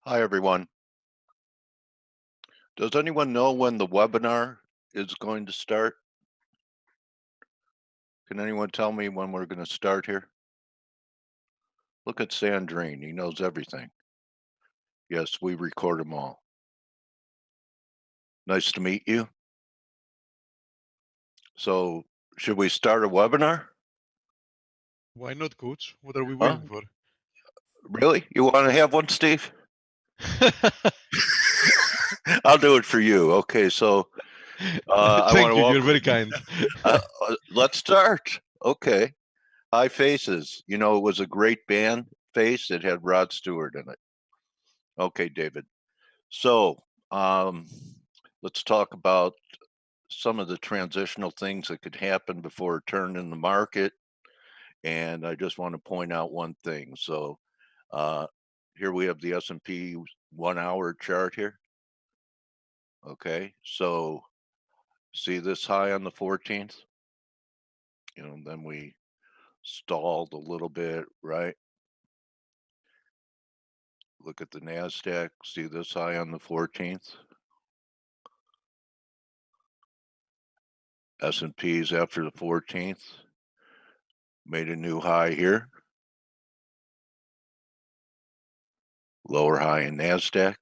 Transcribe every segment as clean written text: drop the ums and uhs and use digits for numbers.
Hi, everyone. Does anyone know when the webinar is going to start? Can anyone tell me when we're going to start here? Look at Sandrine. He knows everything. Yes, we record them all. Nice to meet you. So, should we start a webinar? Why not, coach? What are we Huh? waiting for? Really? You want to have one, Steve? I'll do it for you. Okay, so I want Thank to you. You're welcome. very kind. Let's start. Okay. High Faces. You know, it was a great band, Face. It had Rod Stewart in it. Okay, David. So, um, let's talk about some of the transitional things that could happen before a turn in the market. And I just want to point out one thing. So, uh, here we have the S&P 1 hour chart here. Okay, so see this high on the 14th? Then we stalled a little bit, right? Look at the NASDAQ, see this high on the 14th? S&Ps after the 14th made a new high here. Lower high in NASDAQ.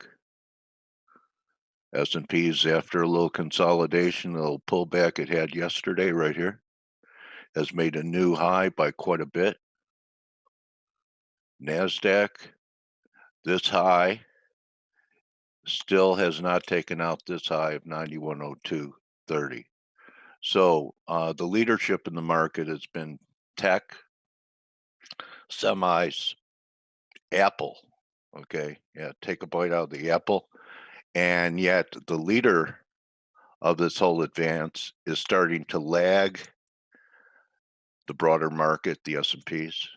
S&Ps after a little consolidation, a little pullback it had yesterday right here, has made a new high by quite a bit. NASDAQ, this high still has not taken out this high of 9102.30. So the leadership in the market has been tech, semis, Apple. Okay, yeah, take a bite out of the apple. And yet the leader of this whole advance is starting to lag the broader market, the S&Ps.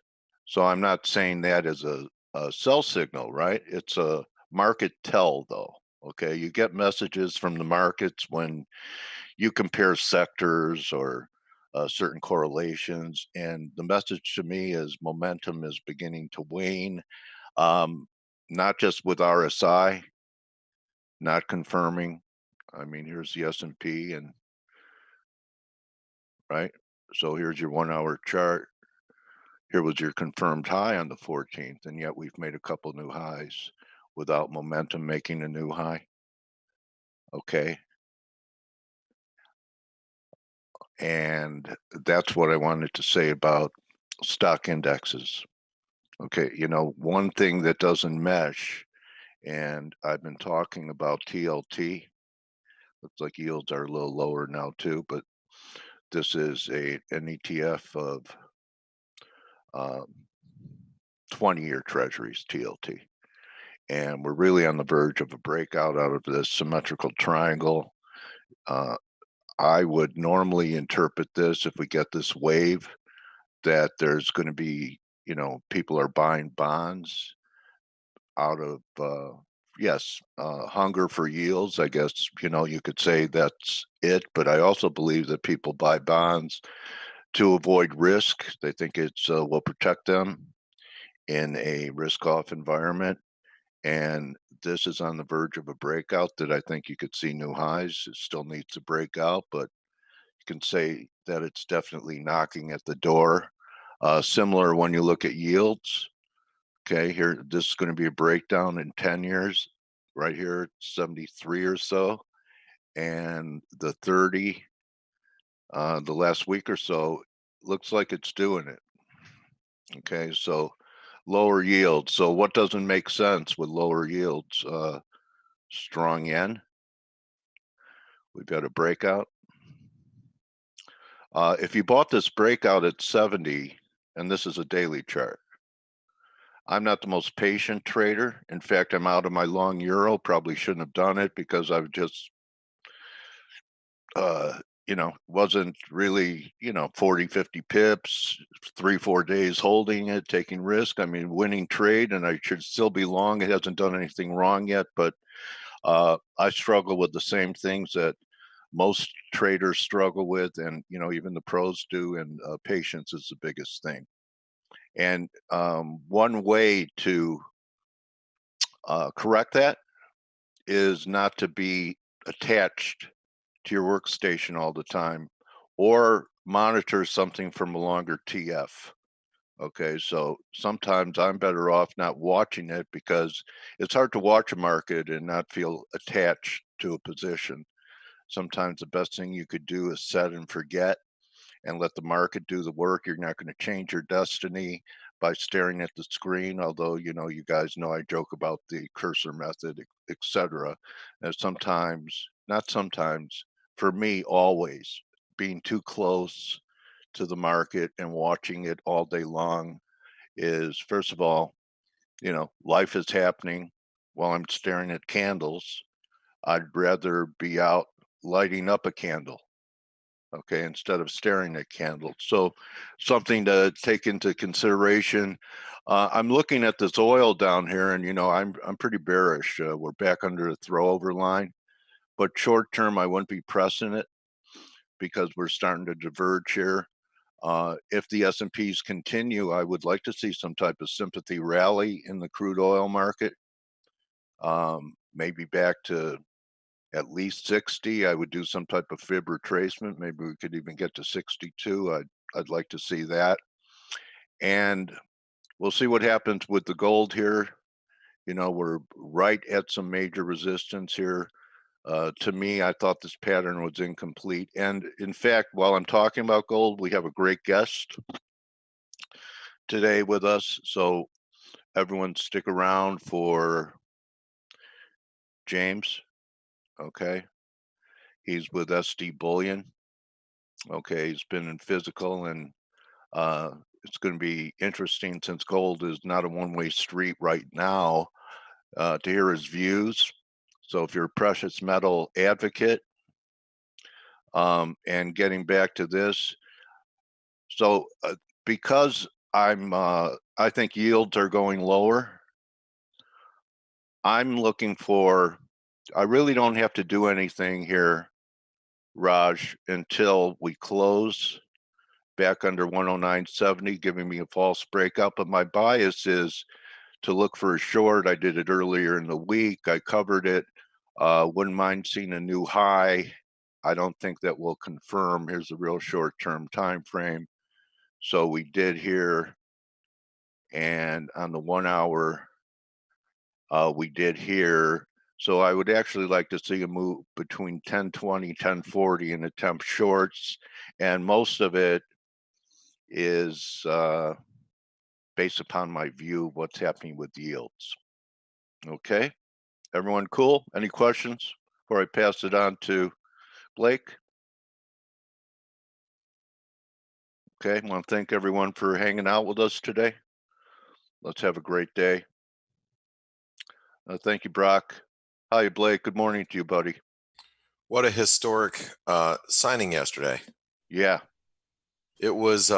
So I'm not saying that as a sell signal, right? It's a market tell, though. Okay, you get messages from the markets when you compare sectors or certain correlations, and the message to me is momentum is beginning to wane. Um, Not just with RSI, not confirming. I mean, here's the S&P, and right. So here's your 1 hour chart. Here was your confirmed high on the 14th, and yet we've made a couple new highs without momentum making a new high. Okay. And that's what I wanted to say about stock indexes. Okay. One thing that doesn't mesh, and I've been talking about TLT. Looks like yields are a little lower now too, but this is an ETF of 20-year treasuries, TLT. And we're really on the verge of a breakout out of this symmetrical triangle. Uh, I would normally interpret this, if we get this wave, that there's going to be, people are buying bonds out of, yes, hunger for yields. I guess, you could say that's it. But I also believe that people buy bonds to avoid risk. They think it's will protect them in a risk off environment. And this is on the verge of a breakout that I think you could see new highs. It still needs to break out, but you can say that it's definitely knocking at the door. Similar when you look at yields. Okay, here, this is going to be a breakdown in 10 years, right here, 73 or so. And the 30, the last week or so, looks like it's doing it. Okay, so lower yields. So what doesn't make sense with lower yields? Strong yen. We've got a breakout. If you bought this breakout at 70, and this is a daily chart, I'm not the most patient trader. In fact, I'm out of my long euro. Probably shouldn't have done it because I've just, wasn't really, 40, 50 pips, 3, 4 days holding it, taking risk. I mean, winning trade, and I should still be long. It hasn't done anything wrong yet, but I struggle with the same things that most traders struggle with, and even the pros do. And patience is the biggest thing. And one way to correct that is not to be attached to your workstation all the time or monitor something from a longer TF. Okay, so sometimes I'm better off not watching it because it's hard to watch a market and not feel attached to a position. Sometimes the best thing you could do is set and forget and let the market do the work. You're not going to change your destiny by staring at the screen, although you guys know I joke about the cursor method, etc. And sometimes, not sometimes, for me, always being too close to the market and watching it all day long is, first of all, life is happening while I'm staring at candles. I'd rather be out lighting up a candle, okay, instead of staring at candles. So something to take into consideration. I'm looking at this oil down here, and I'm pretty bearish. We're back under the throwover line, but short term, I wouldn't be pressing it because we're starting to diverge here. If the S&Ps continue, I would like to see some type of sympathy rally in the crude oil market. Maybe back to at least 60. I would do some type of fib retracement. Maybe we could even get to 62. I'd like to see that. And we'll see what happens with the gold here. We're right at some major resistance here. To me, I thought this pattern was incomplete. And in fact, while I'm talking about gold, we have a great guest today with us. So everyone stick around for James. Okay. He's with SD Bullion. Okay. He's been in physical, and it's going to be interesting since gold is not a one-way street right now to hear his views. So if you're a precious metal advocate, and getting back to this, so because I think yields are going lower, I'm looking for, I really don't have to do anything here, Raj, until we close back under 109.70, giving me a false breakout. But my bias is to look for a short. I did it earlier in the week. I covered it. Wouldn't mind seeing a new high. I don't think that will confirm. Here's a real short-term time frame. So we did here, and on the 1 hour, we did here. So I would actually like to see a move between 1020, 1040 and attempt shorts. And most of it is based upon my view of what's happening with yields. Okay, everyone cool? Any questions before I pass it on to Blake? Okay, I want to thank everyone for hanging out with us today. Let's have a great day. Thank you, Brock. Hi, Blake. Good morning to you, buddy. What a historic signing yesterday. Yeah. It was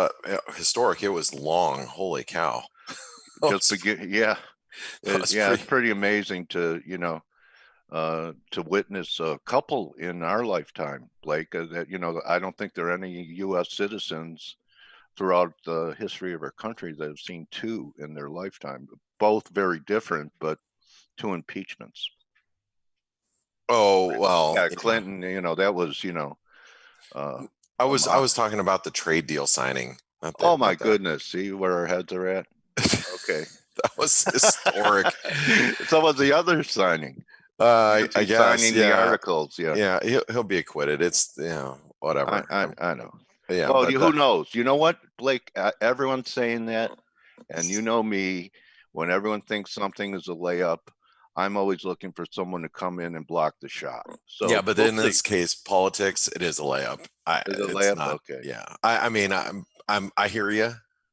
historic. It was long. Holy cow. Just begin. Yeah. It's pretty amazing to, to witness a couple in our lifetime, Blake, that, I don't think there are any U.S. citizens throughout the history of our country that have seen two in their lifetime, both very different, but two impeachments. Oh, well. Yeah, Clinton, that was, I was talking about the trade deal signing. Oh my goodness. See where our heads are at? Okay. That was historic. So was the other signing. I guess signing the articles. Yeah, he'll be acquitted. It's whatever. I know. Yeah. Well, who knows? You know what, Blake? Everyone's saying that, and you know me. When everyone thinks something is a layup, I'm always looking for someone to come in and block the shot. So yeah, but in this case, politics, it is a layup. Is it a layup? Not, okay. Yeah. I mean, I hear you.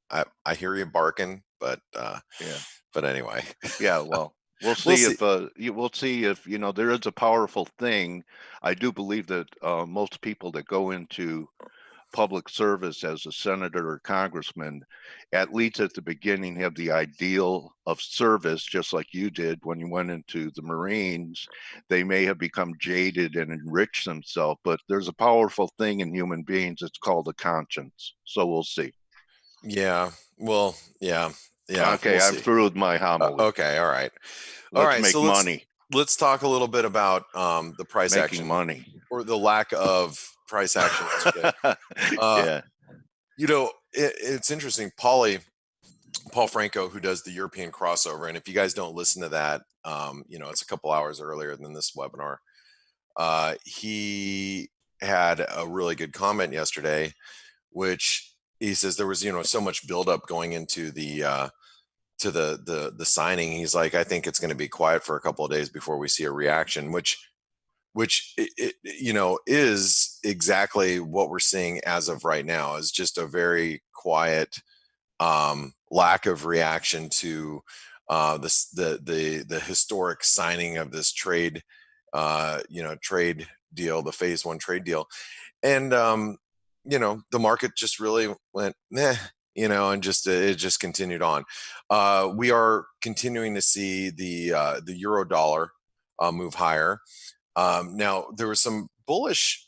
I hear you barking, but yeah. But anyway. Yeah. Well. We'll see if there is a powerful thing. I do believe that most people that go into public service as a senator or congressman, at least at the beginning, have the ideal of service, just like you did when you went into the Marines. They may have become jaded and enriched themselves, but there's a powerful thing in human beings. It's called a conscience. So we'll see. Yeah. Well, yeah. Yeah. Okay, we'll I'm see. through with my homily. Okay. All right. Let's make So money, let's talk a little bit about the price making action money. or the lack of price action yesterday. Uh, Yeah, it's interesting. Paul Franco, who does the European crossover, and if you guys don't listen to that, it's a couple hours earlier than this webinar. He had a really good comment yesterday, which he says there was so much buildup going into the signing. He's like, I think it's going to be quiet for a couple of days before we see a reaction, which is exactly what we're seeing as of right now, is just a very quiet lack of reaction to the historic signing of this trade deal, the phase one trade deal. And the market just really went meh, and it just continued on. We are continuing to see the euro dollar move higher. Now, there was some bullish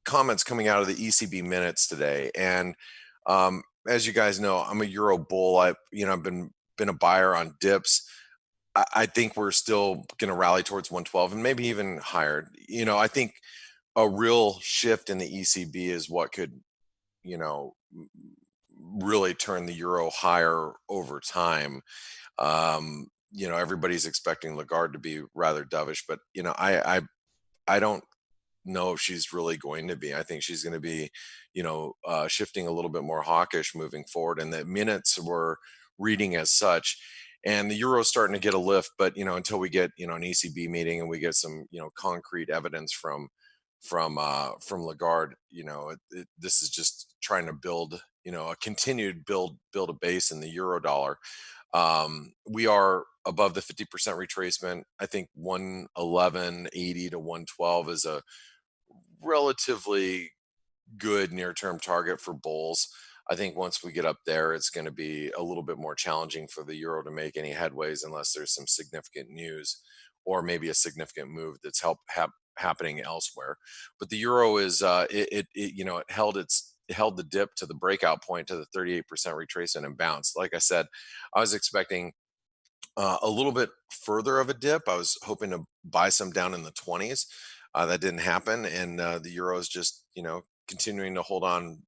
comments coming out of the ECB minutes today, and as you guys know, I'm a euro bull. I've been a buyer on dips. I think we're still going to rally towards 112 and maybe even higher. I think a real shift in the ECB is what could, really turn the euro higher over time. Everybody's expecting Lagarde to be rather dovish, but I don't know if she's really going to be. I think she's going to be, shifting a little bit more hawkish moving forward, and the minutes were reading as such. And the euro is starting to get a lift, but until we get an ECB meeting and we get some concrete evidence from Lagarde, this is just trying to build a continued build a base in the euro dollar. We are above the 50% retracement. I think 111.80 to 112 is a relatively good near-term target for bulls. I think once we get up there, it's going to be a little bit more challenging for the euro to make any headways unless there's some significant news or maybe a significant move that's happening elsewhere. But the euro is it held the dip to the breakout point to the 38% retracement and bounced. Like I said, I was expecting a little bit further of a dip. I was hoping to buy some down in the 20s. That didn't happen, and the euro is just continuing to hold on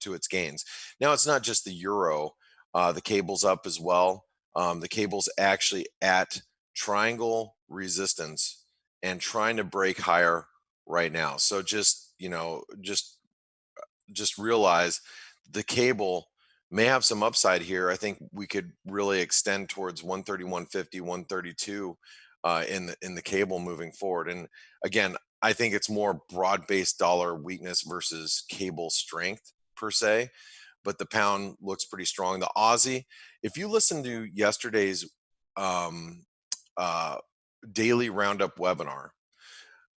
to its gains. Now it's not just the euro; the cable's up as well. The cable's actually at triangle resistance and trying to break higher right now. So just realize the cable may have some upside here. I think we could really extend towards 130, 150, 132 in the cable moving forward. And again, I think it's more broad-based dollar weakness versus cable strength per se, but the pound looks pretty strong. The Aussie, if you listen to yesterday's uh, daily roundup webinar,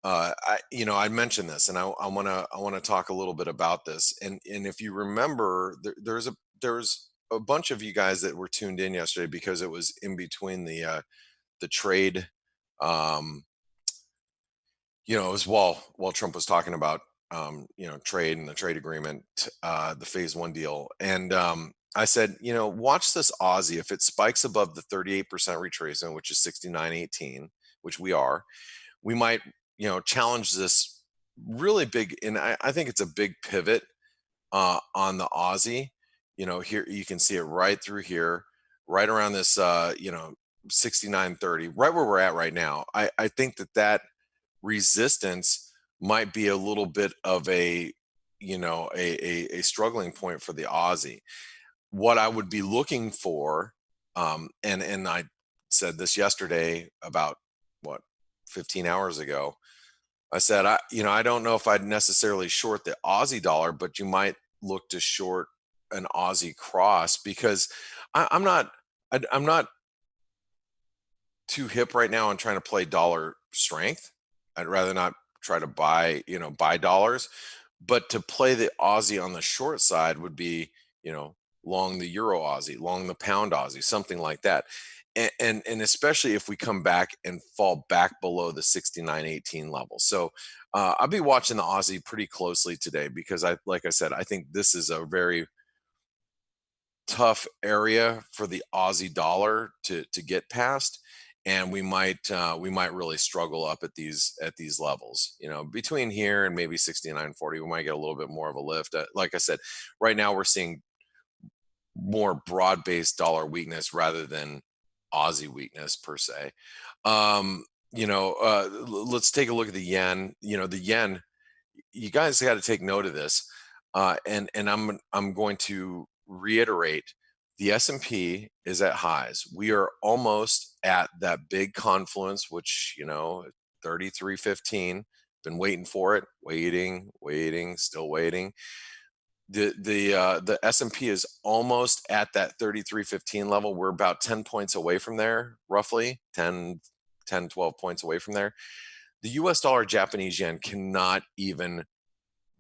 I mentioned this, and I want to talk a little bit about this. And if you remember, there's a bunch of you guys that were tuned in yesterday because it was in between the trade. It was while Trump was talking about trade and the trade agreement, the phase one deal, and I said, watch this Aussie. If it spikes above the 38% retracement, which is 69.18, which we are, we might challenge this really big, and I think it's a big pivot on the Aussie. Here you can see it right through here, right around this 69.30, right where we're at right now. I think that resistance might be a little bit of a struggling point for the Aussie. What I would be looking for, and I said this yesterday about 15 hours ago. I said, I don't know if I'd necessarily short the Aussie dollar, but you might look to short an Aussie cross, because I'm not too hip right now on trying to play dollar strength. I'd rather not try to buy dollars, but to play the Aussie on the short side would be, long the euro Aussie, long the pound Aussie, something like that. And especially if we come back and fall back below the 69.18 level. So I'll be watching the Aussie pretty closely today, because like I said, I think this is a very tough area for the Aussie dollar to get past, and we might really struggle up at these levels. You know, between here and maybe 69.40, we might get a little bit more of a lift. Like I said, right now we're seeing more broad-based dollar weakness rather than Aussie weakness per se. Let's take a look at the yen. You know, the yen, you guys got to take note of this. And I'm going to reiterate, the S&P is at highs. We are almost at that big confluence, which, 33.15. Been waiting for it, waiting, still waiting. The S&P is almost at that 33.15 level. We're about 10 points away from there, roughly 10, 12 points away from there. The US dollar, Japanese yen cannot even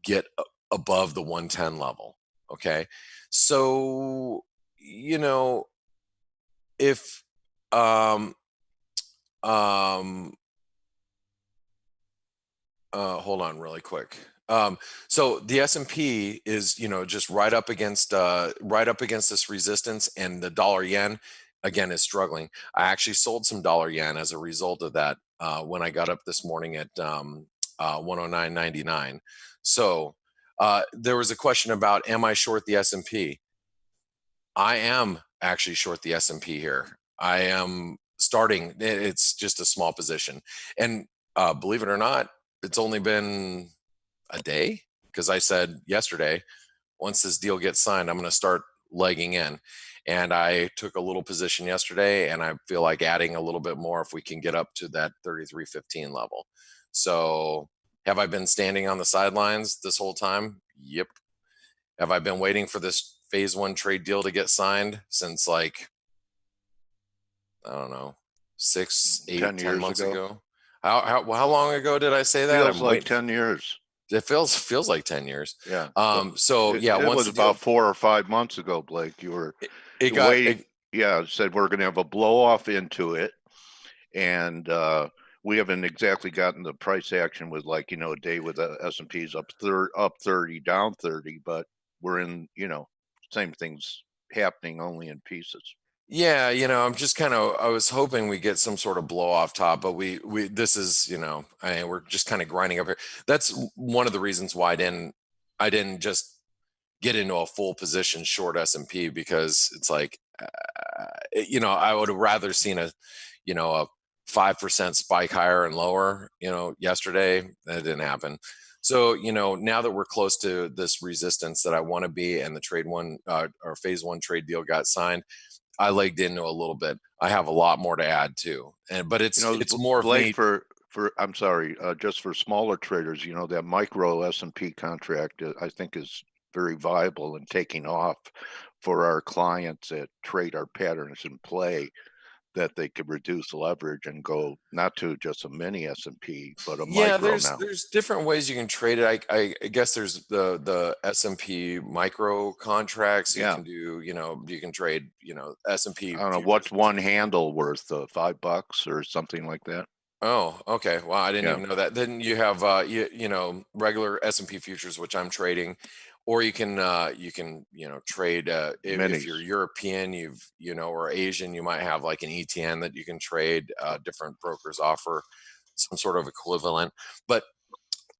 get above the 110 level. Okay. So, if, hold on really quick. So the S&P is, just right up against this resistance, and the dollar yen again is struggling. I actually sold some dollar yen as a result of that when I got up this morning at 109.99. So there was a question about, am I short the S&P? I am actually short the S&P here. I am starting. It's just a small position, and believe it or not, it's only been a day, because I said yesterday, once this deal gets signed, I'm going to start legging in. And I took a little position yesterday, and I feel like adding a little bit more if we can get up to that 33.15 level. So have I been standing on the sidelines this whole time? Yep. Have I been waiting for this phase one trade deal to get signed since, like, I don't know, 6, 8, 10 months ago? How long ago did I say that? Feels like 10 years. It feels like 10 years. Yeah. So it once was about 4 or 5 months ago, Blake. You were waiting. Said we're going to have a blow off into it, and we haven't exactly gotten the price action with, like, a day with the S&P's up 30, down 30, but we're in, same things happening, only in pieces. Yeah, I'm just I was hoping we get some sort of blow off top, but this is, we're just kind of grinding up here. That's one of the reasons why I didn't just get into a full position short S&P, because it's like, I would have rather seen a 5% spike higher and lower, yesterday. That didn't happen. So, now that we're close to this resistance that I want to be, and the phase one trade deal got signed, I legged into a little bit. I have a lot more to add too, but it's more Blake, for I'm sorry, just for smaller traders, that micro S&P contract, I think, is very viable and taking off for our clients that trade our patterns and play, that they could reduce leverage and go not to just a mini S&P, but a micro now. There's different ways you can trade it. I guess there's the S&P micro contracts. You can do, you can trade, S&P. I don't know, what's one handle worth, $5 or something like that. Oh, okay. Well, I didn't even know that. Then you have regular S&P futures, which I'm trading, or you can trade if you're European, or Asian, you might have like an ETN that you can trade. Different brokers offer some sort of equivalent, but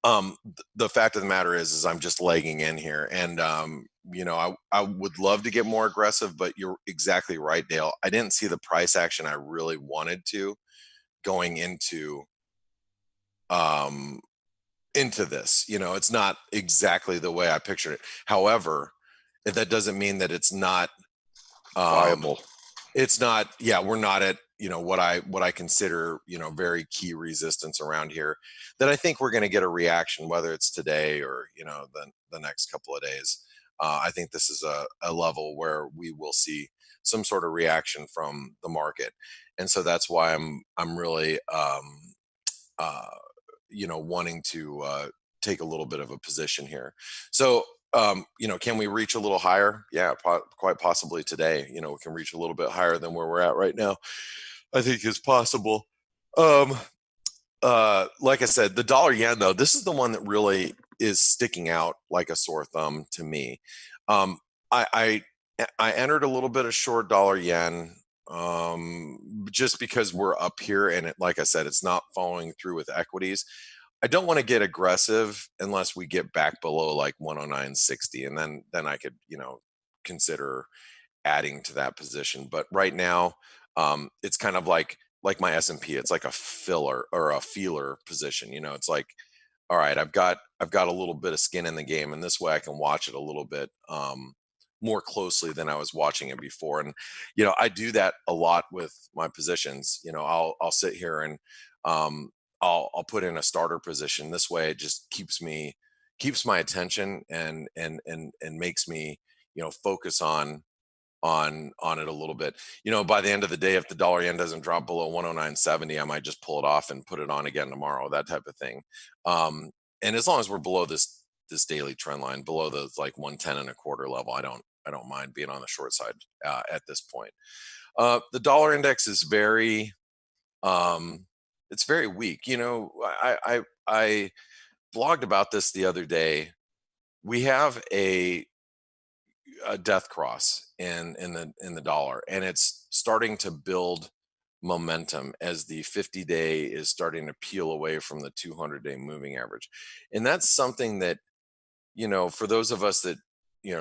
the fact of the matter is I'm just legging in here, and I would love to get more aggressive, but you're exactly right, Dale. I didn't see the price action I really wanted to going into this. It's not exactly the way I pictured it. However, if that doesn't mean that it's not viable. It's not. Yeah, we're not at what I consider very key resistance around here, that I think we're going to get a reaction, whether it's today or the next couple of days. I think this is a level where we will see some sort of reaction from the market, and so that's why I'm really wanting to take a little bit of a position here. So can we reach a little higher? Yeah, quite possibly today. We can reach a little bit higher than where we're at right now. I think is possible. Like I said, the dollar yen, though, this is the one that really is sticking out like a sore thumb to me. I I entered a little bit of short dollar yen, just because we're up here and like I said, it's not following through with equities. I don't want to get aggressive unless we get back below like 109.60, and then I could, consider adding to that position. But right now, it's kind of like my S&P. It's like a filler or a feeler position. It's like, all right, I've got a little bit of skin in the game, and this way I can watch it a little bit more closely than I was watching it before. And I do that a lot with my positions. I'll sit here and I'll put in a starter position. This way, it just keeps my attention and makes me focus on it a little bit. By the end of the day, if the dollar yen doesn't drop below 109.70, I might just pull it off and put it on again tomorrow, that type of thing. And as long as we're below this daily trend line, below the like 110 and a quarter level, I don't mind being on the short side at this point. The dollar index is um it's very weak. I blogged about this the other day. We have a death cross in the dollar, and it's starting to build momentum as the 50-day is starting to peel away from the 200-day moving average. And that's something that, for those of us that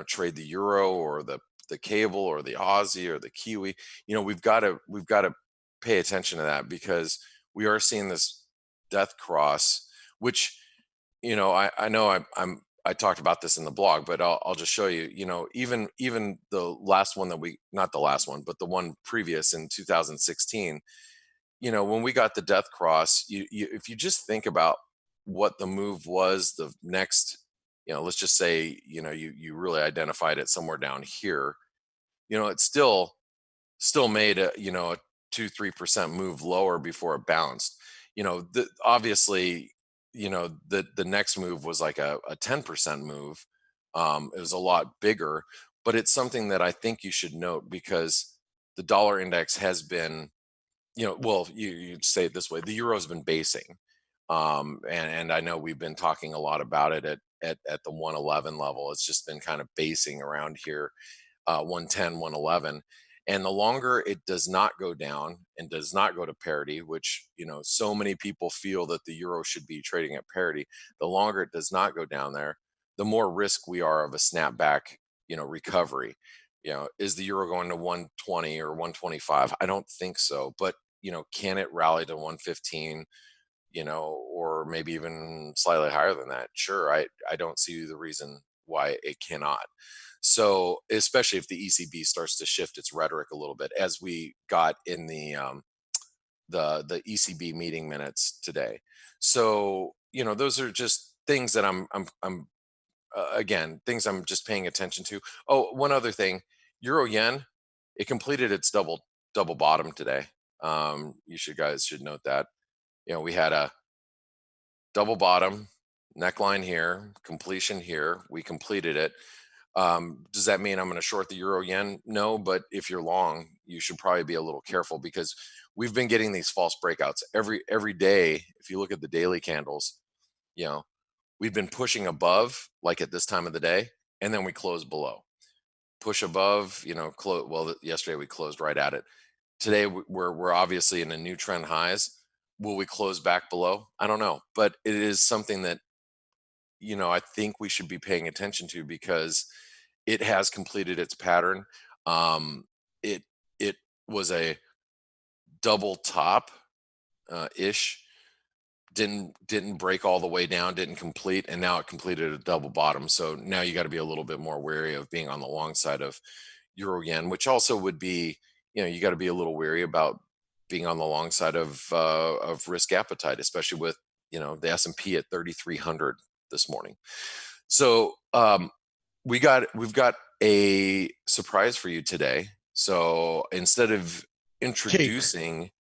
trade the euro or the cable or the Aussie or the Kiwi, we've got to pay attention to that, because we are seeing this death cross, which I know I talked about this in the blog, but I'll just show you. Even the last one not the last one, but the one previous in 2016. When we got the death cross, if you just think about what the move was, the next, let's just say, you really identified it somewhere down here. It still made a 2-3% move lower before it bounced. Obviously, the next move was like a 10% move. It was a lot bigger, but it's something that I think you should note, because the dollar index has been, well, you'd say it this way: the euro's been basing, and I know we've been talking a lot about it at the 111 level. It's just been kind of basing around here, 110, 111. And the longer it does not go down and does not go to parity, which, so many people feel that the euro should be trading at parity, the longer it does not go down there, the more risk we are of a snapback, recovery. Is the euro going to 120 or 125? I don't think so. But, can it rally to 115? Or maybe even slightly higher than that? Sure. I don't see the reason why it cannot. So, especially if the ECB starts to shift its rhetoric a little bit, as we got in the ECB meeting minutes today. So, those are just things that I'm again, things I'm just paying attention to. Oh, one other thing: euro yen, it completed its double bottom today. You guys should note that. We had a double bottom, neckline here, completion here. We completed it. Does that mean I'm going to short the euro yen? No, but if you're long, you should probably be a little careful, because we've been getting these false breakouts every day. If you look at the daily candles, you know, we've been pushing above, like at this time of the day, and then we close below. Push above, close. Well, yesterday we closed right at it. Today we're obviously in a new trend highs. Will we close back below? I don't know, but it is something that I think we should be paying attention to, because it has completed its pattern. It was a double top ish, didn't break all the way down, didn't complete, and now it completed a double bottom. So now you got to be a little bit more wary of being on the long side of euro yen, which also would be, you got to be a little wary about being on the long side of risk appetite, especially with the S&P at 3,300 this morning. So we've got a surprise for you today. So instead of introducing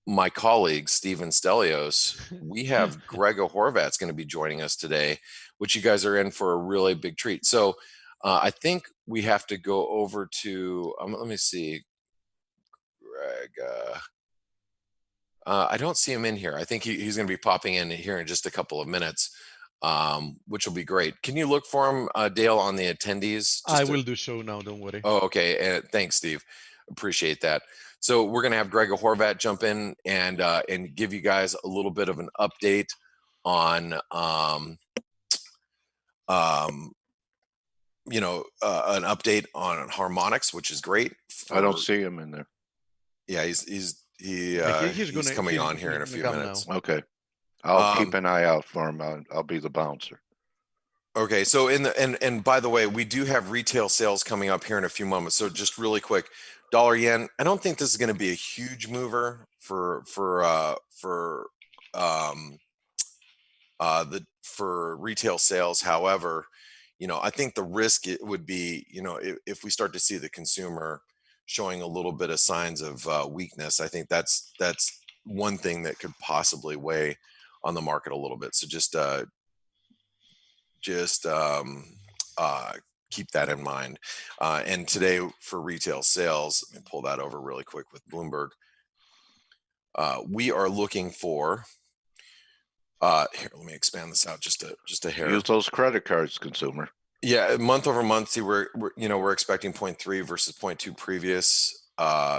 my colleague Steven Stelios, we have Gregor Horvat's going to be joining us today, which you guys are in for a really big treat. So I think we have to go over to let me see, Greg. I don't see him in here. I think he's going to be popping in here in just a couple of minutes. which will be great. Can you look for them, Dale, on the attendees? I will do so now. Don't worry. Oh, okay. And thanks, Steve. Appreciate that. So we're going to have Gregor Horvat jump in and give you guys a little bit of an update on, an update on harmonics, which is great. I don't see him in there. Yeah, he's He's coming on here in a gonna few come minutes. now. Okay. I'll keep an eye out for him. I'll be the bouncer. Okay, so and by the way, we do have retail sales coming up here in a few moments. So just really quick, dollar yen. I don't think this is going to be a huge mover for retail sales. However, I think the risk it would be, if we start to see the consumer showing a little bit of signs of weakness, I think that's one thing that could possibly weigh on the market a little bit. So just keep that in mind. And today for retail sales, let me pull that over really quick with Bloomberg. We are looking for. Here, let me expand this out just a hair. Use those credit cards, consumer. Yeah, month over month. See, we're expecting 0.3 versus 0.2 previous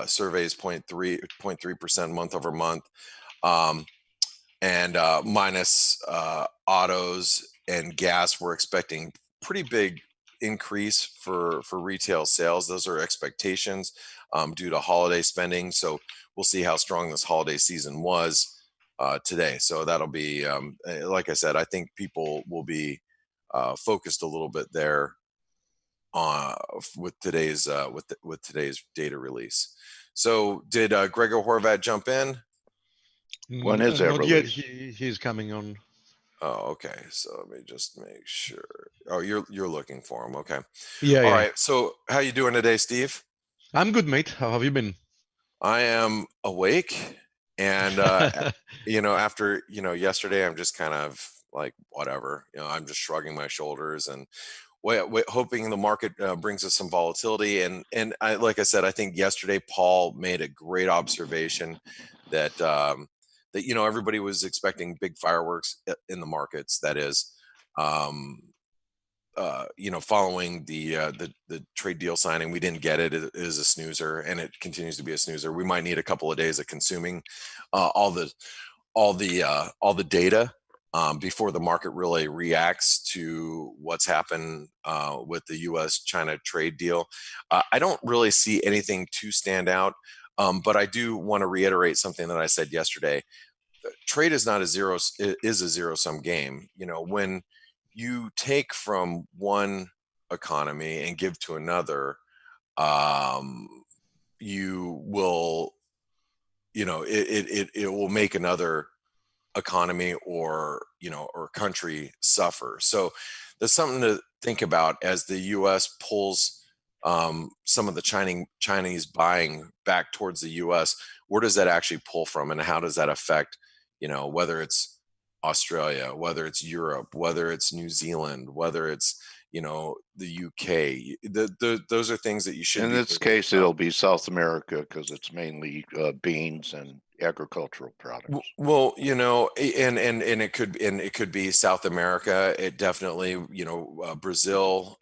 surveys, 0.3% month over month, and minus autos and gas. We're expecting pretty big increase for retail sales. Those are expectations due to holiday spending. So we'll see how strong this holiday season was today. So that'll be, like I said, I think people will be focused a little bit there with today's with today's data release. So did Gregor Horvat jump in? When is that Not yet. release? He's coming on. Oh, okay. So let me just make sure. Oh, you're looking for him. Okay. Yeah. All yeah. right. So how you doing today, Steve? I'm good, mate. How have you been? I am awake, and after yesterday, I'm just kind of like whatever. I'm just shrugging my shoulders and hoping the market brings us some volatility. And like I said, I think yesterday Paul made a great observation that everybody was expecting big fireworks in the markets. That is, following the trade deal signing, we didn't get it. It is a snoozer, and it continues to be a snoozer. We might need a couple of days of consuming all the data before the market really reacts to what's happened with the U.S.-China trade deal. I don't really see anything to stand out, but I do want to reiterate something that I said yesterday. Trade is not a zero-sum game. When you take from one economy and give to another, you will, it will make another economy or country suffer. So there's something to think about as the U.S. pulls some of the Chinese buying back towards the U.S. Where does that actually pull from, and how does that affect, whether it's Australia, whether it's Europe, whether it's New Zealand, whether it's the UK? Those are things that you should. In this case, it'll be South America because it's mainly beans and agricultural products. Well, and it could be South America. It definitely, Brazil,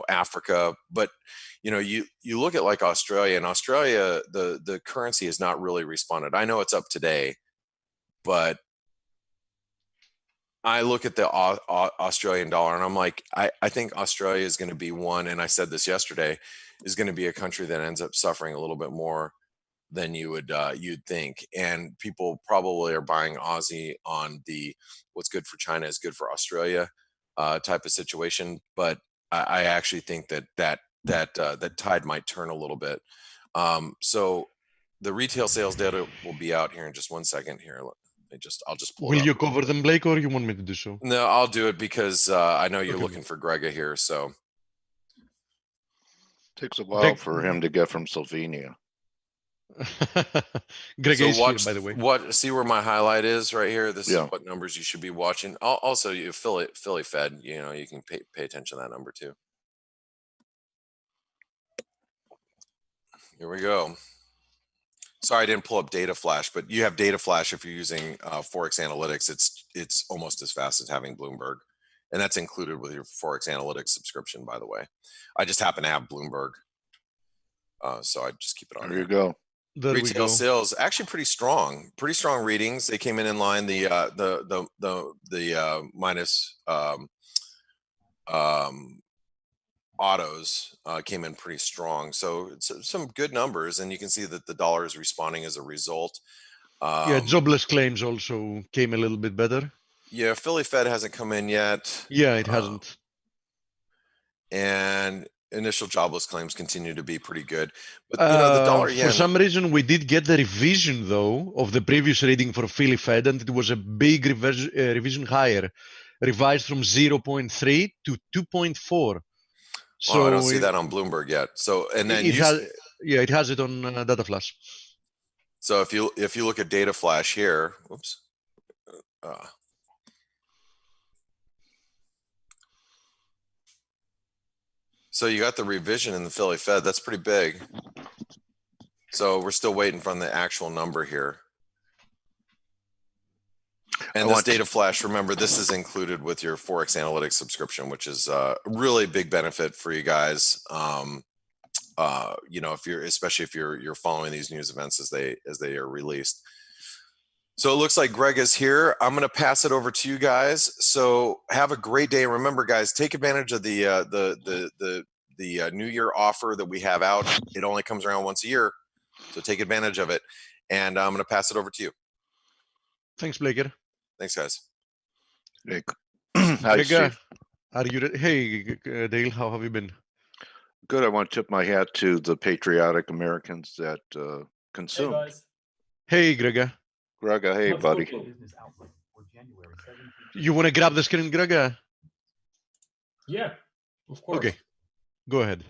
Africa. But you look at like Australia, and Australia, the currency has not really responded. I know it's up today, but I look at the Australian dollar and I'm like, I think Australia is going to be one, and I said this yesterday, is going to be a country that ends up suffering a little bit more than you'd think. And people probably are buying Aussie on the what's good for China is good for Australia type of situation. But I actually think that tide might turn a little bit. So the retail sales data will be out here in just 1 second here. I'll just pull it Will up. you cover them, Blake, or you want me to do so? No, I'll do it because I know you're Okay. looking for Grega here. So Takes a while for him to get from Slovenia. Greg so is watch here, by the way. see where my highlight is right here. This Yeah. is what numbers you should be watching. Also, you Philly Fed. You can pay attention to that number too. Here we go. Sorry, I didn't pull up Data Flash, but you have Data Flash if you're using Forex Analytics. It's almost as fast as having Bloomberg, and that's included with your Forex Analytics subscription, by the way. I just happen to have Bloomberg, so I just keep it on There you there. go. There we Retail go. sales actually pretty strong readings. They came in line. The minus autos came in pretty strong. So it's some good numbers, and you can see that the dollar is responding as a result. Yeah, jobless claims also came a little bit better. Yeah, Philly Fed hasn't come in yet. Yeah, it hasn't. And initial jobless claims continue to be pretty good. But the dollar yen. For some reason, we did get the revision though of the previous reading for Philly Fed, and it was a big revision higher, revised from 0.3 to 2.4. So I don't see that on Bloomberg yet. So and then it has it on Data Flash. So if you look at Data Flash here, whoops. So you got the revision in the Philly Fed. That's pretty big. So we're still waiting for the actual number here. And this Data Flash, remember, this is included with your Forex Analytics subscription, which is a really big benefit for you guys. Especially if you're following these news events as they are released. So it looks like Greg is here. I'm going to pass it over to you guys. So have a great day. Remember, guys, take advantage of the New Year offer that we have out. It only comes around once a year, so take advantage of it. And I'm going to pass it over to you. Thanks, Blaker. Thanks, guys. Hey, hi, Steve. Are you ready? Hey, Dale, how have you been? Good. I want to tip my hat to the patriotic Americans that consume. Hey, guys. Hey, Grega. Grega, hey, buddy. You want to grab the screen, Grega? Yeah, of course. Okay, go ahead.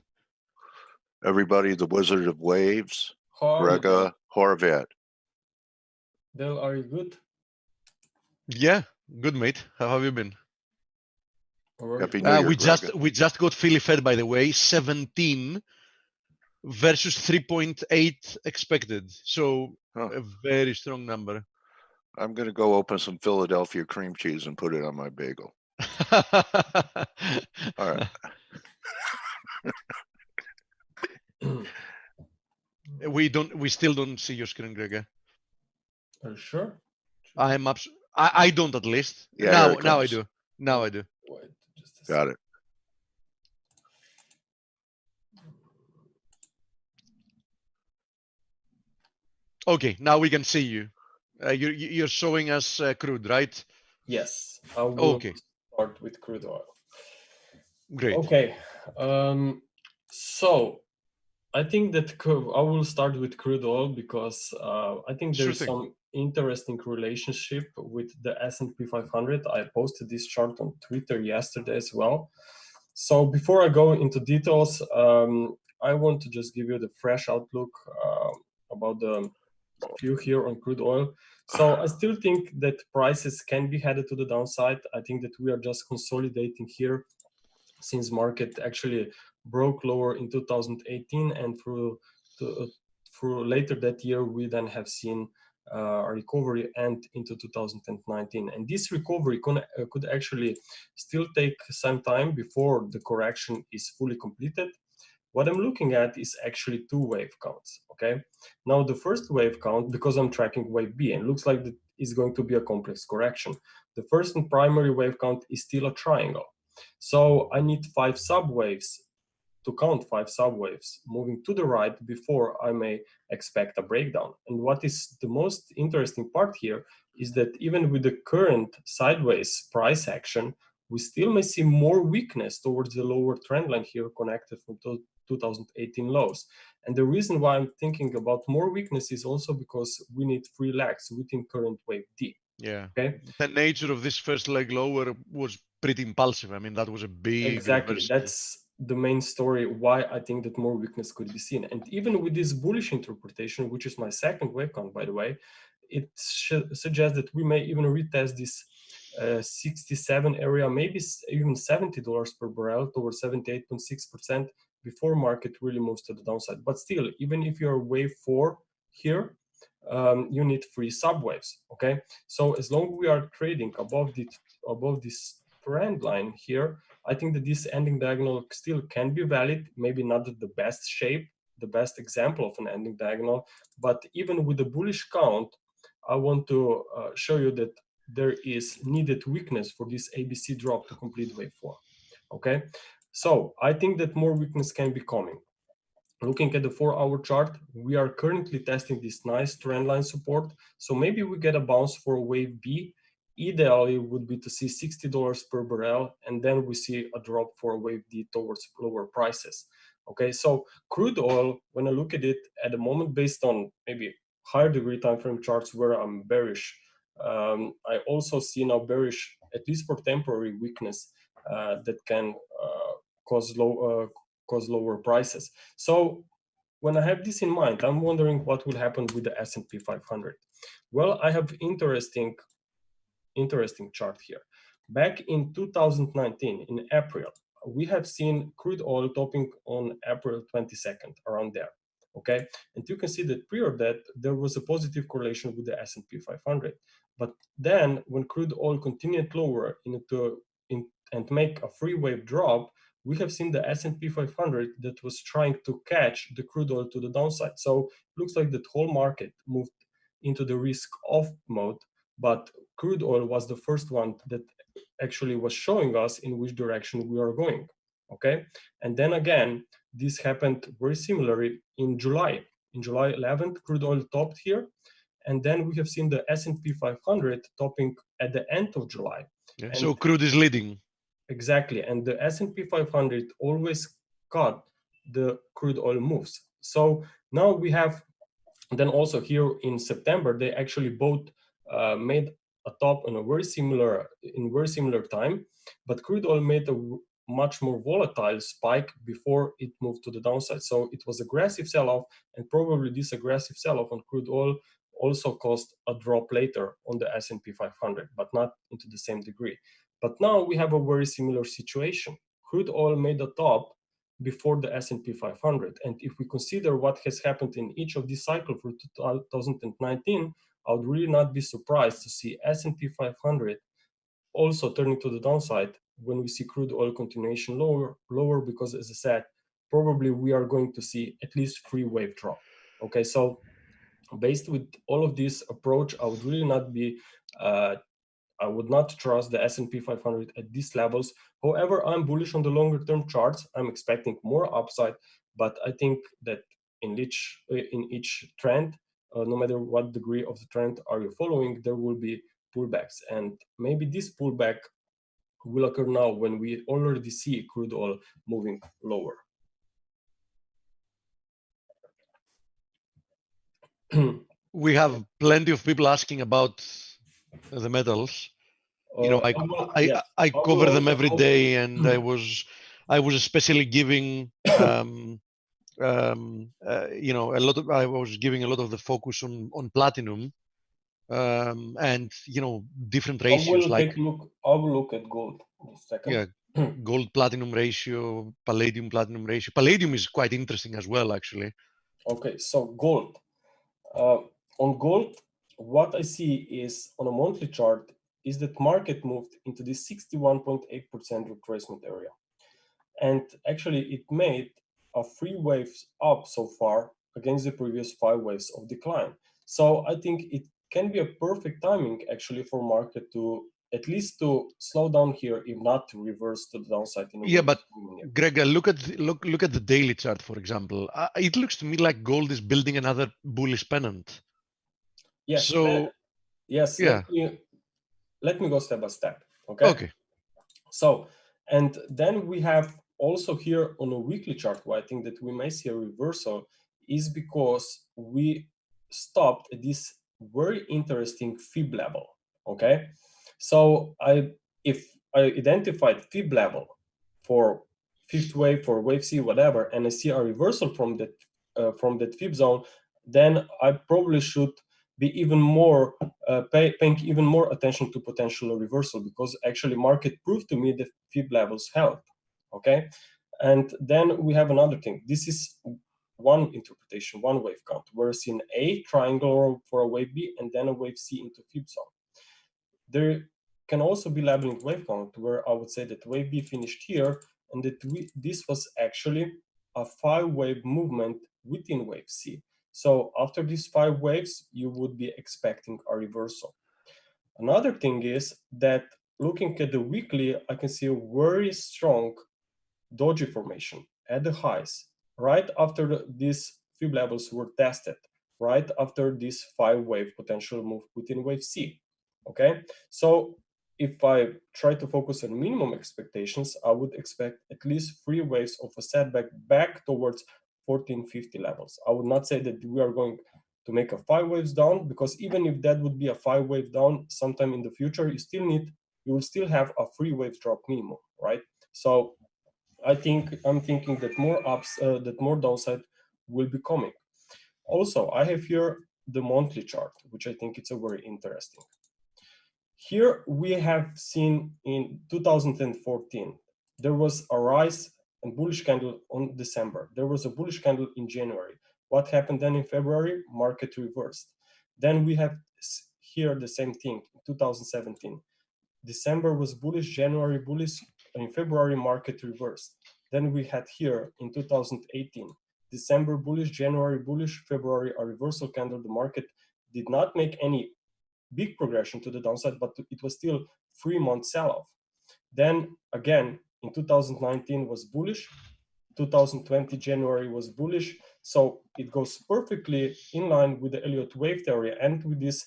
Everybody, the Wizard of Waves, Grega Horvat. Dale, are you good? Yeah, good, mate. How have you been? Happy New Year, we just got Philly Fed, by the way, 17 versus 3.8 expected. So a very strong number. I'm going to go open some Philadelphia cream cheese and put it on my bagel. All right. We still don't see your screen, Grega. Are you sure? I don't, at least. Yeah, now I do. Now I do. Wait, just got it. Okay, now we can see you. You're showing us crude, right? Yes. I will start with crude oil. Great. Okay. So I think that I will start with crude oil because I think there's some interesting relationship with the S&P 500. I posted this chart on Twitter yesterday as well. So before I go into details, I want to just give you the fresh outlook about the view here on crude oil. So I still think that prices can be headed to the downside. I think that we are just consolidating here since market actually broke lower in 2018, and through later that year we then have seen a recovery and into 2019, and this recovery could actually still take some time before the correction is fully completed. What I'm looking at is actually two wave counts. Okay, now the first wave count, because I'm tracking wave B and looks like that is going to be a complex correction, the first and primary wave count is still a triangle. So I need 5 subwaves to count 5 subwaves moving to the right before I may expect a breakdown. And what is the most interesting part here is that even with the current sideways price action, we still may see more weakness towards the lower trend line here connected from 2018 lows. And the reason why I'm thinking about more weakness is also because we need 3 legs within current wave D. Yeah. Okay. The nature of this first leg lower was pretty impulsive. I mean, that was a big exactly. That's the main story why I think that more weakness could be seen. And even with this bullish interpretation, which is my second wave count, by the way, it suggests that we may even retest this 67 area, maybe even $70 per barrel towards 78.6% before market really moves to the downside. But still, even if you're wave 4 here, you need free subwaves. Okay, so as long as we are trading above this trend line here, I think that this ending diagonal still can be valid. Maybe not the best shape, the best example of an ending diagonal, but even with the bullish count, I want to show you that there is needed weakness for this ABC drop to complete wave 4. Okay, so I think that more weakness can be coming. Looking at the 4-hour chart, we are currently testing this nice trend line support. So maybe we get a bounce for wave B. Ideally would be to see $60 per barrel, and then we see a drop for wave D towards lower prices. Okay, so crude oil, when I look at it at the moment, based on maybe higher degree time frame charts where I'm bearish, I also see now bearish, at least for temporary weakness, that can cause lower prices. So when I have this in mind, I'm wondering what will happen with the S&P 500. Well, I have interesting chart here. Back in 2019, in April, we have seen crude oil topping on April 22nd, around there. Okay, and you can see that prior that there was a positive correlation with the S&P 500. But then when crude oil continued lower and make a free wave drop, we have seen the S&P 500 that was trying to catch the crude oil to the downside. So it looks like the whole market moved into the risk off mode, but crude oil was the first one that actually was showing us in which direction we are going. Okay, and then again, this happened very similarly in July. In July 11th, crude oil topped here, and then we have seen the S&P 500 topping at the end of July. Yeah, so crude is leading. Exactly, and the S&P 500 always caught the crude oil moves. So now we have, then also here in September, they actually both made a top in a very similar time, but crude oil made a much more volatile spike before it moved to the downside. So it was aggressive sell-off, and probably this aggressive sell-off on crude oil also caused a drop later on the S&P 500, but not into the same degree. But now we have a very similar situation. Crude oil made a top before the S&P 500. And if we consider what has happened in each of these cycles for 2019, I would really not be surprised to see S&P 500 also turning to the downside when we see crude oil continuation lower, because as I said, probably we are going to see at least free wave drop. Okay, so based with all of this approach, I would really not be I would not trust the S&P 500 at these levels. However, I'm bullish on the longer term charts. I'm expecting more upside, but I think that in each trend, no matter what degree of the trend are you following, there will be pullbacks. And maybe this pullback will occur now when we already see crude oil moving lower. We have plenty of people asking about the metals. You know, I cover them every day, and I was especially giving you know, I was giving a lot of the focus on platinum, and you know, different ratios. I will look at gold in a second. Yeah, gold platinum ratio, palladium platinum ratio. Palladium is quite interesting as well, actually. Okay, so gold. On gold, what I see is on a monthly chart is that market moved into this 61.8% retracement area. And actually it made a 3 waves up so far against the previous 5 waves of decline. So I think it can be a perfect timing actually for market to at least to slow down here, if not to reverse to the downside. Yeah, but Greg, look at the daily chart, for example. It looks to me like gold is building another bullish pennant. Yes. So yes. Yeah. Let me go step by step. Okay. Okay. So, and then we have also here on a weekly chart where I think that we may see a reversal is because we stopped at this very interesting fib level. Okay. So if I identified fib level for fifth wave, for wave C, whatever, and I see a reversal from that fib zone, then I probably should be even more paying even more attention to potential reversal, because actually market proved to me the fib levels held. Okay, and then we have another thing. This is one interpretation, one wave count, whereas in A, triangle for a wave B, and then a wave C into fib zone. There can also be labyrinth wave count, where I would say that wave B finished here, and that this was actually a 5-wave movement within wave C. So after these 5 waves, you would be expecting a reversal. Another thing is that looking at the weekly, I can see a very strong doji formation at the highs, right after these fib levels were tested, right after this 5-wave potential move within wave C. Okay, so if I try to focus on minimum expectations, I would expect at least 3 waves of a setback back towards 1450 levels. I would not say that we are going to make a 5 waves down, because even if that would be a 5-wave down sometime in the future, you will still have a 3 waves drop minimum, right? So I'm thinking that more downside will be coming. Also, I have here the monthly chart, which I think it's a very interesting. Here we have seen in 2014, there was a rise and bullish candle on December. There was a bullish candle in January. What happened then in February? Market reversed. Then we have here the same thing in 2017. December was bullish, January bullish, and in February market reversed. Then we had here in 2018, December bullish, January bullish, February a reversal candle. The market did not make any big progression to the downside, but it was still 3-month sell-off. Then again, in 2019 was bullish, 2020 January was bullish. So it goes perfectly in line with the Elliott wave theory and with this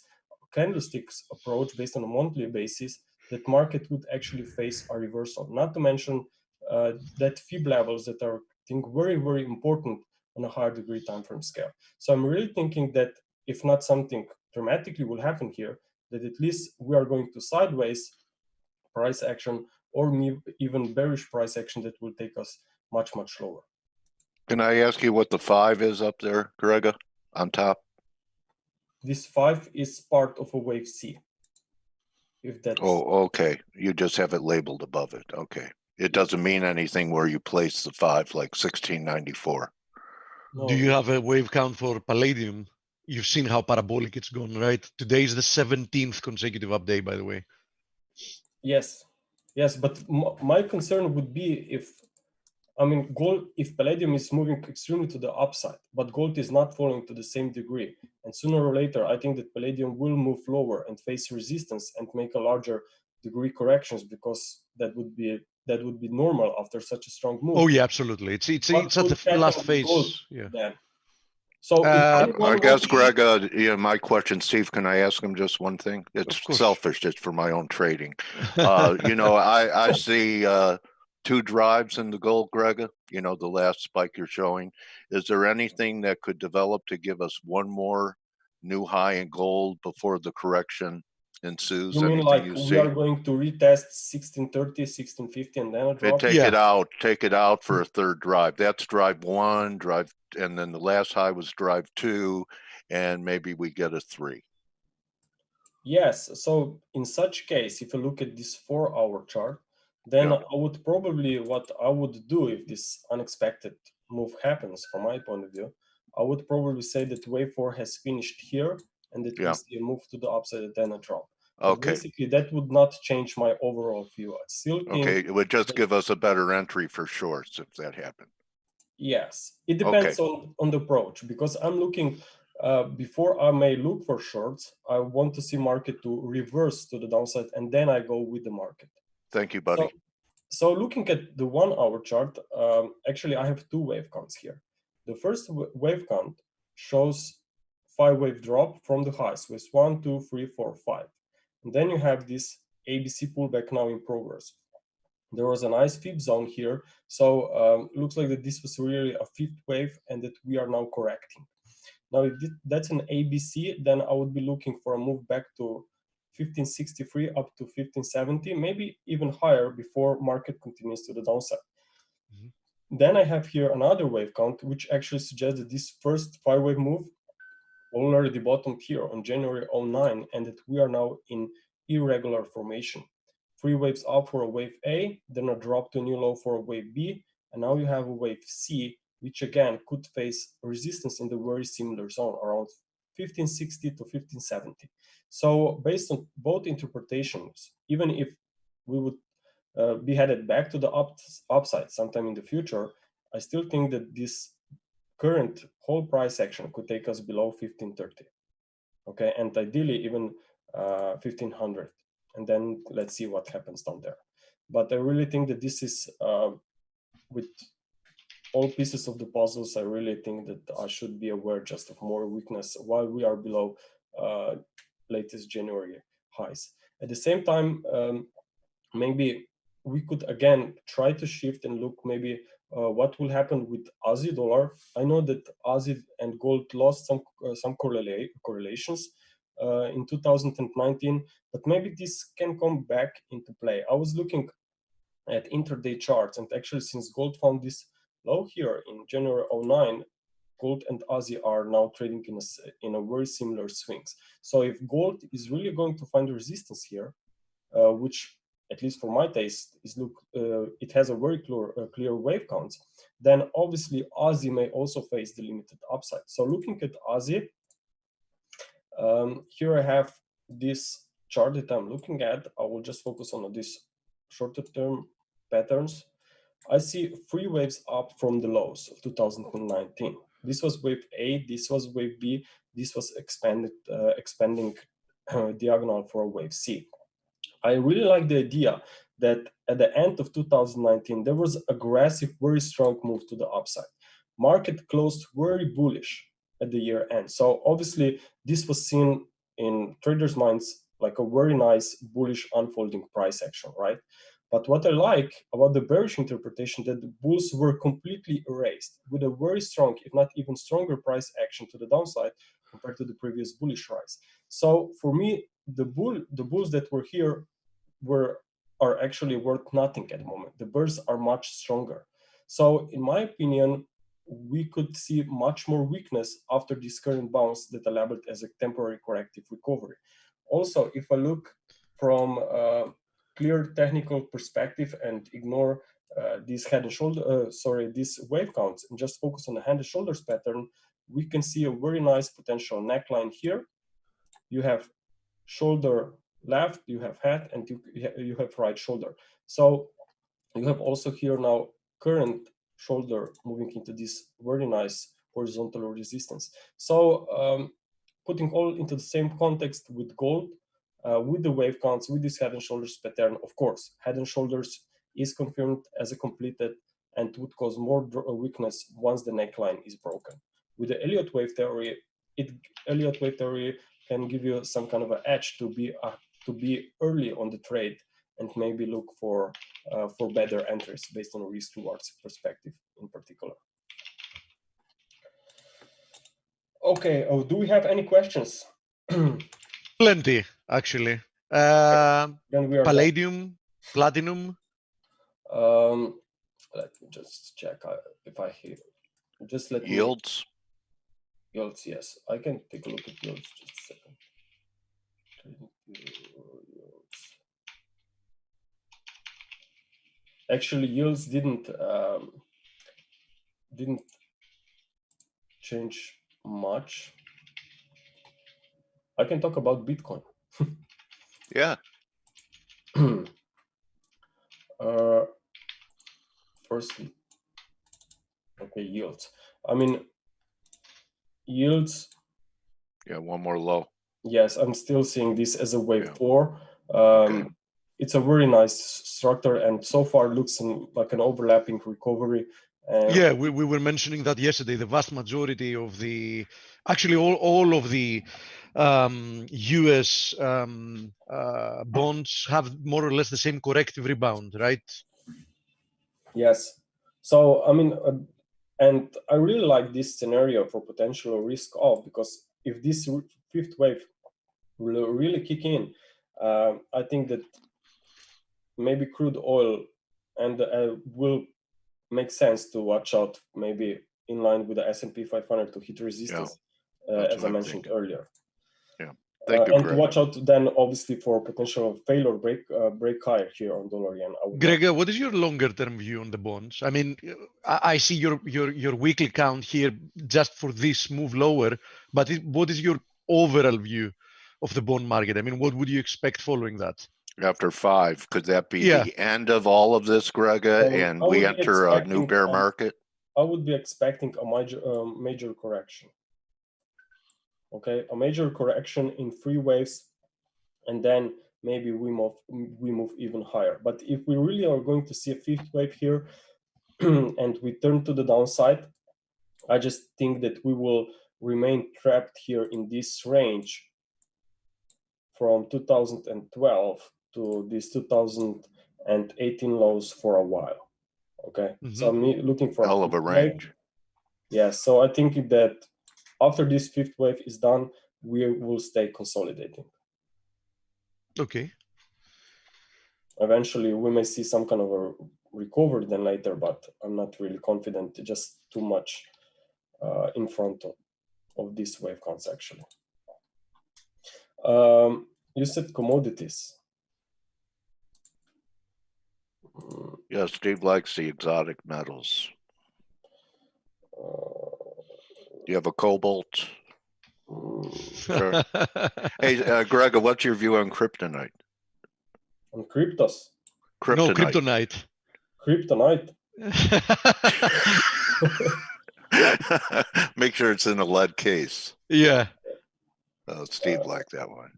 candlesticks approach based on a monthly basis, that market would actually face a reversal. Not to mention that fib levels that are, I think, very, very important on a higher degree time frame scale. So I'm really thinking that if not something dramatically will happen here, that at least we are going to sideways price action or even bearish price action that will take us much, much lower. Can I ask you what the 5 is up there, Grega, on top? This 5 is part of a wave C. If that's... Oh, okay. You just have it labeled above it. Okay. It doesn't mean anything where you place the 5, like 1694. No. Do you have a wave count for Palladium? You've seen how parabolic it's gone, right? Today is the 17th consecutive update, by the way. Yes, yes, but my concern would be gold, if Palladium is moving extremely to the upside, but gold is not falling to the same degree. And sooner or later, I think that Palladium will move lower and face resistance and make a larger degree corrections, because that would be normal after such a strong move. Oh yeah, absolutely. It's at the last phase. Yeah. Then? So I guess, Greg, my question, Steve, can I ask him just one thing? It's selfish, just for my own trading. I see 2 drives in the gold, Greg, the last spike you're showing. Is there anything that could develop to give us one more new high in gold before the correction ensues? You mean like we are going to retest 1630, 1650 and then a drop? Take it out for a 3rd drive. That's drive 1, and then the last high was drive 2, and maybe we get a 3. Yes, so in such case, if you look at this 4-hour chart, then I would probably, what I would do if this unexpected move happens from my point of view, I would probably say that wave 4 has finished here and that we see a move to the upside and then a drop. Okay. Basically, that would not change my overall view. I still think it would just give us a better entry for shorts if that happened. Yes, it depends on the approach, because I'm looking, before I may look for shorts, I want to see market to reverse to the downside, and then I go with the market. Thank you, buddy. So looking at the 1-hour chart, actually I have 2 wave counts here. The first wave count shows 5-wave drop from the highs with 1, 2, 3, 4, 5. And then you have this ABC pullback now in progress. There was a nice fib zone here, so looks like that this was really a 5th wave and that we are now correcting. Now, if that's an ABC, then I would be looking for a move back to 1563 up to 1570, maybe even higher before market continues to the downside. Mm-hmm. Then I have here another wave count, which actually suggests that this first 5-wave move already bottomed here on January 09, and that we are now in irregular formation. 3 waves up for a wave A, then a drop to a new low for a wave B, and now you have a wave C which again could face resistance in the very similar zone around 1560 to 1570. So based on both interpretations, even if we would be headed back to the upside sometime in the future, I still think that this current whole price action could take us below 1530. Okay, and ideally even 1500, and then let's see what happens down there. But I really think that this is with all pieces of the puzzles, I really think that I should be aware just of more weakness while we are below latest January highs. At the same time, maybe we could again try to shift and look maybe what will happen with Aussie dollar. I know that Aussie and gold lost some correlations in 2019, but maybe this can come back into play. I was looking at intraday charts, and actually since gold found this low here in January 09, gold and Aussie are now trading in a very similar swings. So if gold is really going to find resistance here, which at least for my taste is it has a very clear wave count, then obviously Aussie may also face the limited upside. So looking at Aussie, here I have this chart that I'm looking at. I will just focus on this shorter term patterns. I see 3 waves up from the lows of 2019. This was wave A, this was wave B, this was expanding diagonal for a wave C. I really like the idea that at the end of 2019, there was aggressive, very strong move to the upside. Market closed very bullish at the year end. So obviously this was seen in traders' minds like a very nice bullish unfolding price action, right? But what I like about the bearish interpretation that the bulls were completely erased with a very strong, if not even stronger price action to the downside compared to the previous bullish rise. So for me, the bulls that were here are actually worth nothing at the moment. The bears are much stronger. So in my opinion, we could see much more weakness after this current bounce that I labeled as a temporary corrective recovery. Also, if I look from clear technical perspective and ignore these head and shoulder, these wave counts, and just focus on the head and shoulders pattern, we can see a very nice potential neckline here. You have shoulder left, you have head, and you have right shoulder. So you have also here now current shoulder moving into this very nice horizontal resistance. So putting all into the same context with gold, with the wave counts, with this head and shoulders pattern, of course, head and shoulders is confirmed as a completed and would cause more weakness once the neckline is broken. With the Elliott wave theory, Elliott wave theory can give you some kind of an edge to be early on the trade and maybe look for better entries based on a risk rewards perspective in particular. Okay, do we have any questions? Plenty, actually. Then we are Palladium, platinum. Let me just check if I hear. Just let yields. Yields, yes. I can take a look at yields just a second. Actually, yields didn't change much. I can talk about Bitcoin. Yeah. Firstly, okay, yields. I mean, yields. Yeah, one more low. Yes, I'm still seeing this as a wave 4. Okay. It's a very nice structure, and so far looks like an overlapping recovery. Yeah, we were mentioning that yesterday. The vast majority of actually all of the US bonds have more or less the same corrective rebound, right? Yes. So, I mean, and I really like this scenario for potential risk off, because if this fifth wave will really kick in, I think that maybe crude oil and will make sense to watch out, maybe in line with the S&P 500 to hit resistance, as I mentioned earlier. Yeah. Thank you, and Greg. watch out then, obviously, for potential failure break higher here on dollar yen. Greg, what is your longer term view on the bonds? I mean, I see your weekly count here just for this move lower, but what is your overall view of the bond market? I mean, what would you expect following that? After 5, could that be Yeah. the end of all of this, Greg, and I we would be enter a new expecting bear market? I would be expecting a major correction. Okay, a major correction in 3 waves, and then maybe we move even higher. But if we really are going to see a 5th wave here and we turn to the downside, I just think that we will remain trapped here in this range from 2012 to these 2018 lows for a while. Okay, so I'm looking for hell of a range. Yes, so I think that after this 5th wave is done, we will stay consolidating. Okay. Eventually, we may see some kind of a recovery then later, but I'm not really confident. Just too much in front of these wave counts, actually. You said commodities. Yeah, Steve likes the exotic metals. Do you have a cobalt? Sure. Hey, Greg, what's your view on kryptonite? On cryptos? No, kryptonite. Kryptonite? Make sure it's in a lead case. Yeah. Steve liked that one.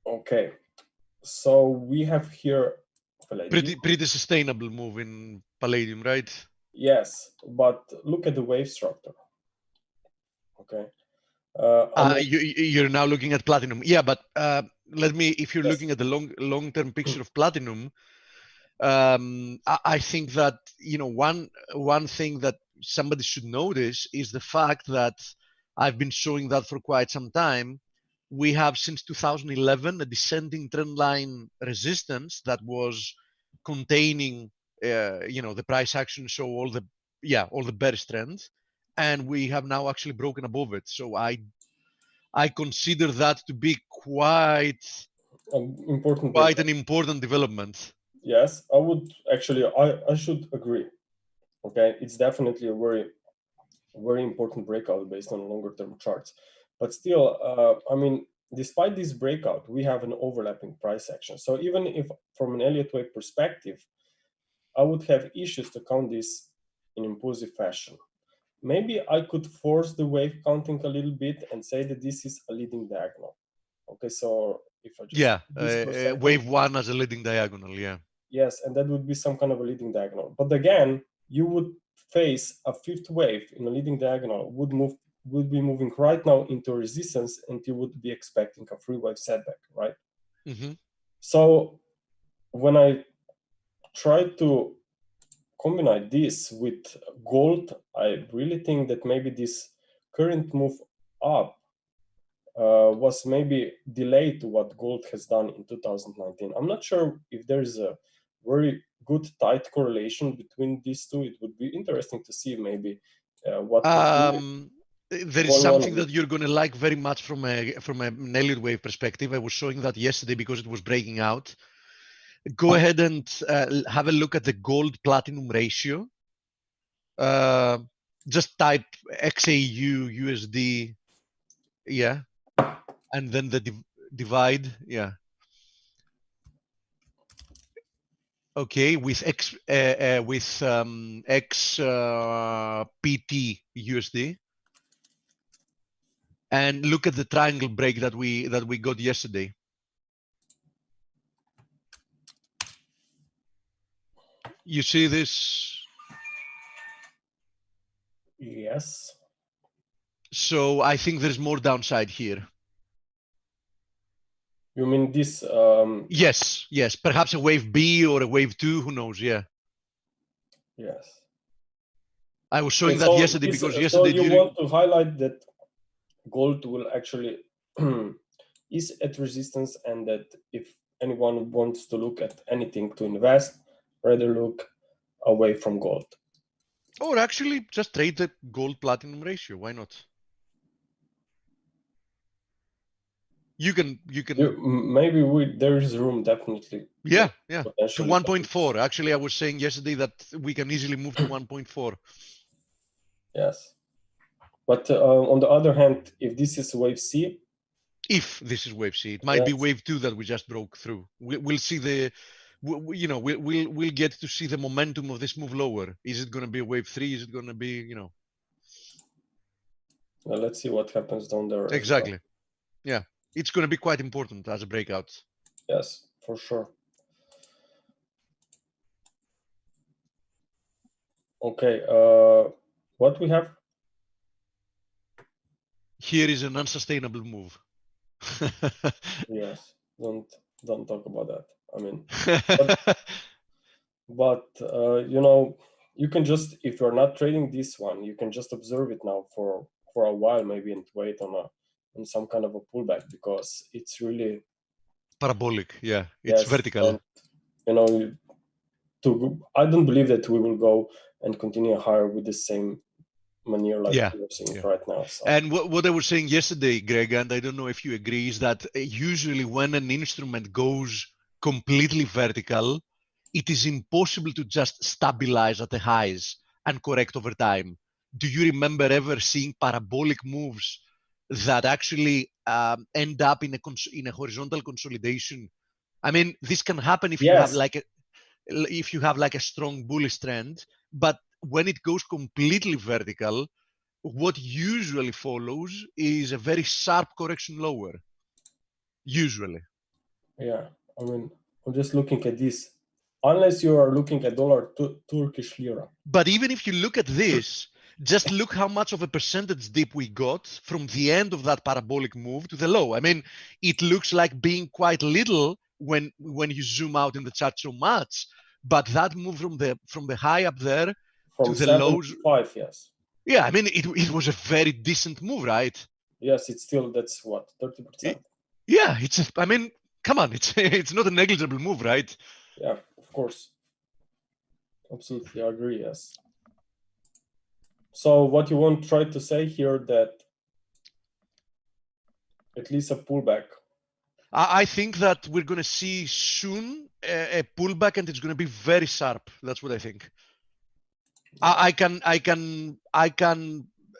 Okay. So we have here pretty sustainable move in palladium, right? Yes, but look at the wave structure. Okay. You're now looking at platinum. Yeah, but if you're looking at the long-term picture of platinum, I think that, one thing that somebody should notice is the fact that I've been showing that for quite some time. We have since 2011 a descending trend line resistance that was containing, the price action show all the bearish trends, and we have now actually broken above it. So I consider that to be quite an important development. Yes, I would actually. I should agree. Okay, it's definitely a very important breakout based on longer term charts. But still, I mean, despite this breakout, we have an overlapping price action. So even if from an Elliott wave perspective, I would have issues to count this in impulsive fashion. Maybe I could force the wave counting a little bit and say that this is a leading diagonal. Okay, so if I just wave 1 as a leading diagonal, yeah. Yes, and that would be some kind of a leading diagonal. But again, you would face a 5th wave in a leading diagonal would be moving right now into resistance, and you would be expecting a 3-wave setback, right? So when I try to combine this with gold, I really think that maybe this current move up was maybe delayed to what gold has done in 2019. I'm not sure if there's a very good tight correlation between these two. It would be interesting to see maybe what there is something that you're going to like very much from an Elliott wave perspective. I was showing that yesterday because it was breaking out. Go ahead and have a look at the gold platinum ratio. Just type XAU USD, yeah, and then the divide, yeah. Okay, with XPT USD, and look at the triangle break that we got yesterday. You see this? Yes. So I think there's more downside here. You mean this? Yes. Perhaps a wave B or a wave 2. Who knows? Yeah. Yes. I was showing that yesterday because yesterday. So you want to highlight that gold will actually is at resistance, and that if anyone wants to look at anything to invest, rather look away from gold. Or actually just trade the gold platinum ratio. Why not? You can maybe there is room, definitely. Yeah. To 1.4. Actually, I was saying yesterday that we can easily move to 1.4. Yes. But on the other hand, if this is wave C, if this is wave C, it might be wave 2 that we just broke through. We'll see we'll get to see the momentum of this move lower. Is it going to be a wave 3? Is it going to be, Well, let's see what happens down there. Exactly. Yeah, it's going to be quite important as a breakout. Yes, for sure. Okay, what we have here is an unsustainable move. Yes, don't talk about that. I mean, but you can just, if you're not trading this one, you can just observe it now for a while, maybe, and wait on some kind of a pullback, because it's really parabolic. Yeah, it's vertical. And, I don't believe that we will go and continue higher with the same manner like we're seeing right now. So. And what I was saying yesterday, Greg, and I don't know if you agree, is that usually when an instrument goes completely vertical, it is impossible to just stabilize at the highs and correct over time. Do you remember ever seeing parabolic moves that actually end up in a horizontal consolidation? I mean, this can happen if you have like a strong bullish trend, but when it goes completely vertical, what usually follows is a very sharp correction lower. Usually. Yeah, I mean, I'm just looking at this. Unless you are looking at dollar to Turkish lira. But even if you look at this, just look how much of a percentage dip we got from the end of that parabolic move to the low. I mean, it looks like being quite little when you zoom out in the chart so much, but that move from the high up there from to the lows. 5, yes. Yeah, I mean, it was a very decent move, right? Yes, it's still, that's what, 30%? Yeah, I mean, come on, it's not a negligible move, right? Yeah, of course. Absolutely, I agree, yes. So what you want to try to say here, that at least a pullback? I think that we're going to see soon a pullback, and it's going to be very sharp. That's what I think. I can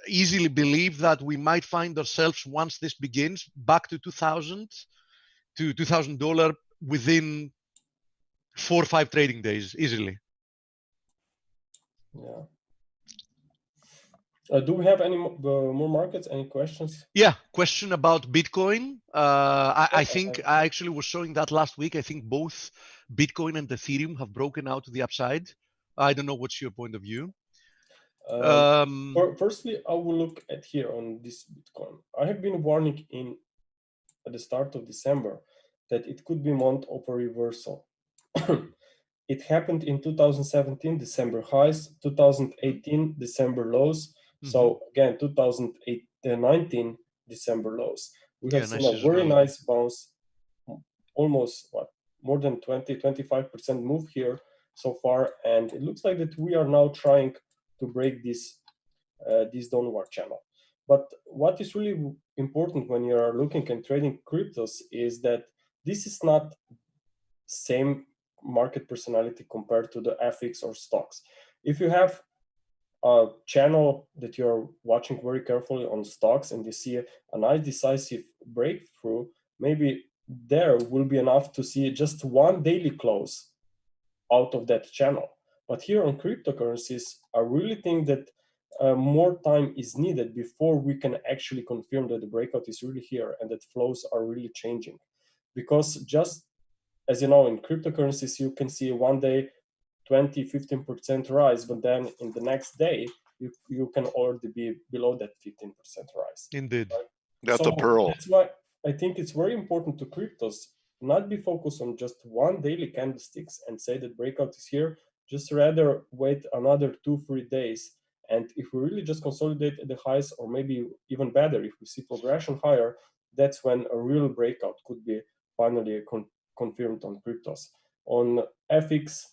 easily believe that we might find ourselves, once this begins, back to $2,000 within 4 or 5 trading days easily. Yeah. Do we have any more markets? Any questions? Yeah, question about Bitcoin. I think I actually was showing that last week. I think both Bitcoin and Ethereum have broken out to the upside. I don't know what's your point of view. Firstly, I will look at here on this Bitcoin. I have been warning at the start of December that it could be a month of a reversal. It happened in 2017 December highs, 2018 December lows. Mm-hmm. So again, 2019 December lows. We have seen a very nice bounce, almost more than 20-25% move here so far, and it looks like that we are now trying to break this downward channel. But what is really important when you are looking and trading cryptos is that this is not same market personality compared to the FX or stocks. If you have a channel that you're watching very carefully on stocks and you see a nice decisive breakthrough, maybe there will be enough to see just one daily close out of that channel. But here on cryptocurrencies, I really think that more time is needed before we can actually confirm that the breakout is really here and that flows are really changing. Because just as you know, in cryptocurrencies, you can see one day 20-15% rise, but then in the next day, you can already be below that 15% rise. Indeed. Right? That's a pearl. That's why I think it's very important to cryptos not be focused on just one daily candlesticks and say that breakout is here, just rather wait another 2-3 days. And if we really just consolidate at the highs, or maybe even better, if we see progression higher, that's when a real breakout could be finally confirmed on cryptos. On FX,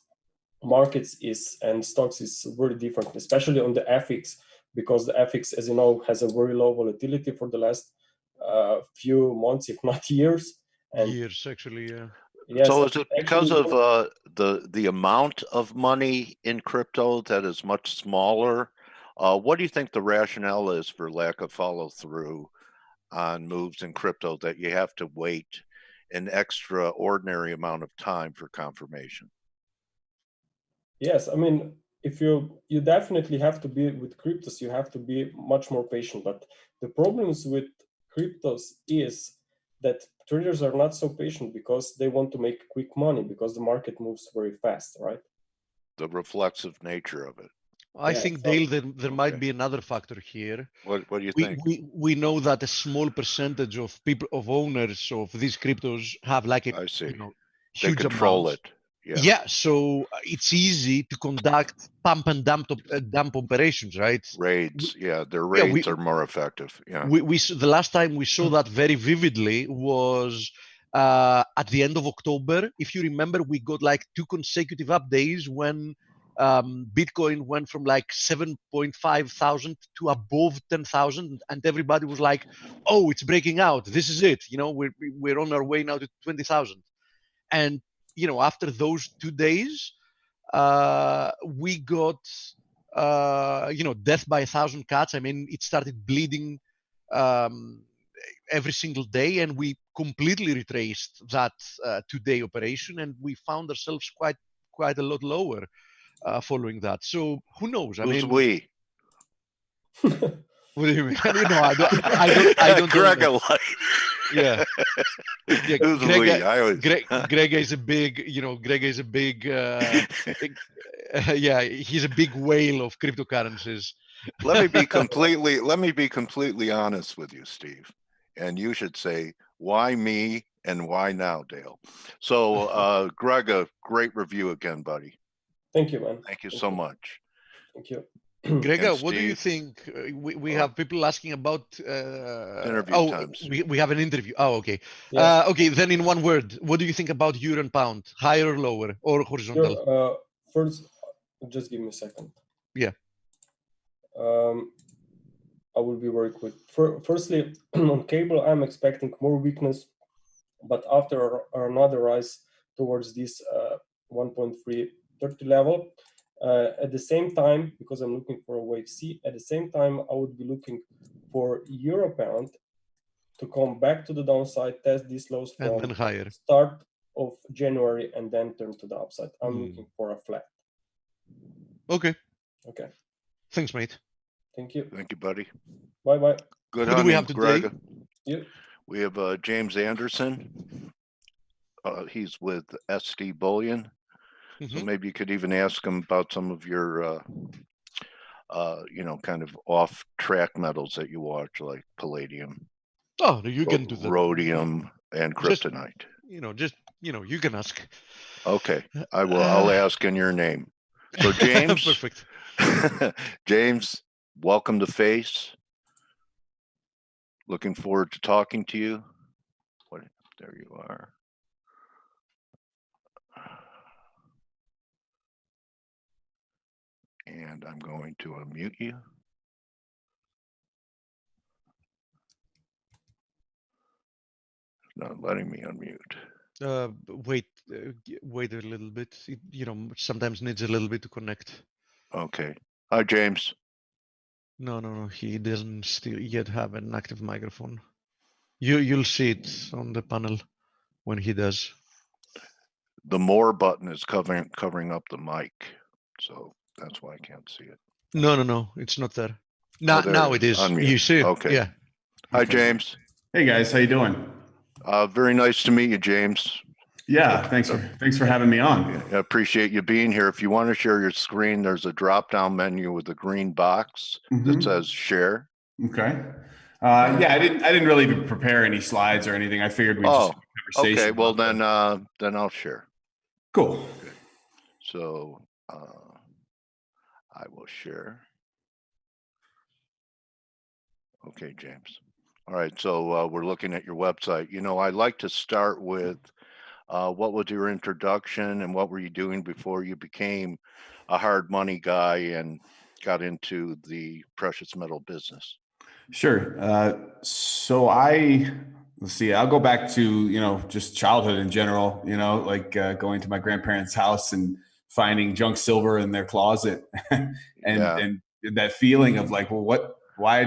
markets and stocks is very different, especially on the FX, because the FX, as you know, has a very low volatility for the last few months, if not years. And years, actually, yeah. Yes, so is it because of the amount of money in crypto that is much smaller? What do you think the rationale is for lack of follow through on moves in crypto that you have to wait an extraordinary amount of time for confirmation? Yes, I mean, if you definitely have to be with cryptos, you have to be much more patient. But the problems with cryptos is that traders are not so patient because they want to make quick money because the market moves very fast, right? The reflexive nature of it. I Yeah, think, so- Dale, there might Okay. be another factor here. What do you think? We know that a small percentage of people, of owners of these cryptos have like a I see. They huge control amounts. it. Yeah. Yeah, so it's easy to conduct pump and dump operations, right? Raids. Yeah, their Yeah, raids are more effective. Yeah. The last time we saw that very vividly was at the end of October. If you remember, we got like 2 consecutive up days when Bitcoin went from like 7.5 thousand to above 10,000, and everybody was like, "Oh, it's breaking out. This is it. You know, we're on our way now to 20,000." And after those 2 days, we got death by 1,000 cuts. I mean, it started bleeding every single day, and we completely retraced that 2-day operation, and we found ourselves quite a lot lower following that. So who knows? I Who's mean, we? what do you mean? I don't Greg know. alike. Yeah. Yeah, Who's we? I was Greg is a big, Greg is a big, yeah, he's a big whale of cryptocurrencies. let me be completely honest with you, Steve. And you should say, why me and why now, Dale? So Greg, a great review again, buddy. Thank you, man. Thank you so much. Thank you. Gregor, And what do you Steve? think? We have people asking about Interview times. we have an interview. Oh, okay. Yes. Okay, then in one word, what do you think about euro and pound? Higher or lower or horizontal? Sure. First, just give me a second. Yeah. I will be very quick. Firstly, on cable, I'm expecting more weakness, but after another rise towards this 1.330 level. At the same time, because I'm looking for a wave C, at the same time, I would be looking for euro pound to come back to the downside, test these lows from And then higher. Start of January, and then turn to the upside. I'm looking for a flat. Okay. Okay. Thanks, mate. Thank you. Thank you, buddy. Bye-bye. Good Who do we have hunting, today? Greg. Yeah. We have James Anderson. He's with SD Bullion. So maybe you could even ask him about some of your, kind of off-track metals that you watch, like palladium. Oh, you can do that. Rhodium and kryptonite. You can ask. Okay, I will. I'll ask in your name. So James. Perfect. James, welcome to Face. Looking forward to talking to you. There you are. And I'm going to unmute you. It's not letting me unmute. Wait a little bit. It, sometimes needs a little bit to connect. Okay. Hi, James. No. He doesn't still yet have an active microphone. You'll see it on the panel when he does. The more button is covering up the mic, so that's why I can't see it. No. It's not there. Now it is. Unmute. You see it? Okay. Yeah. Hi, James. Hey guys, how you doing? Very nice to meet you, James. Yeah, thanks for having me on. I appreciate you being here. If you want to share your screen, there's a drop-down menu with a green box that says share. Okay. Yeah, I didn't really prepare any slides or anything. I figured we'd just have a conversation. Okay. Well, then I'll share. Cool. Okay. So I will share. Okay, James. All right. So we're looking at your website. I'd like to start with what was your introduction and what were you doing before you became a hard money guy and got into the precious metal business? Sure. Let's see, I'll go back to, just childhood in general, like going to my grandparents' house and finding junk silver in their closet and, Yeah. and that feeling of like, well, why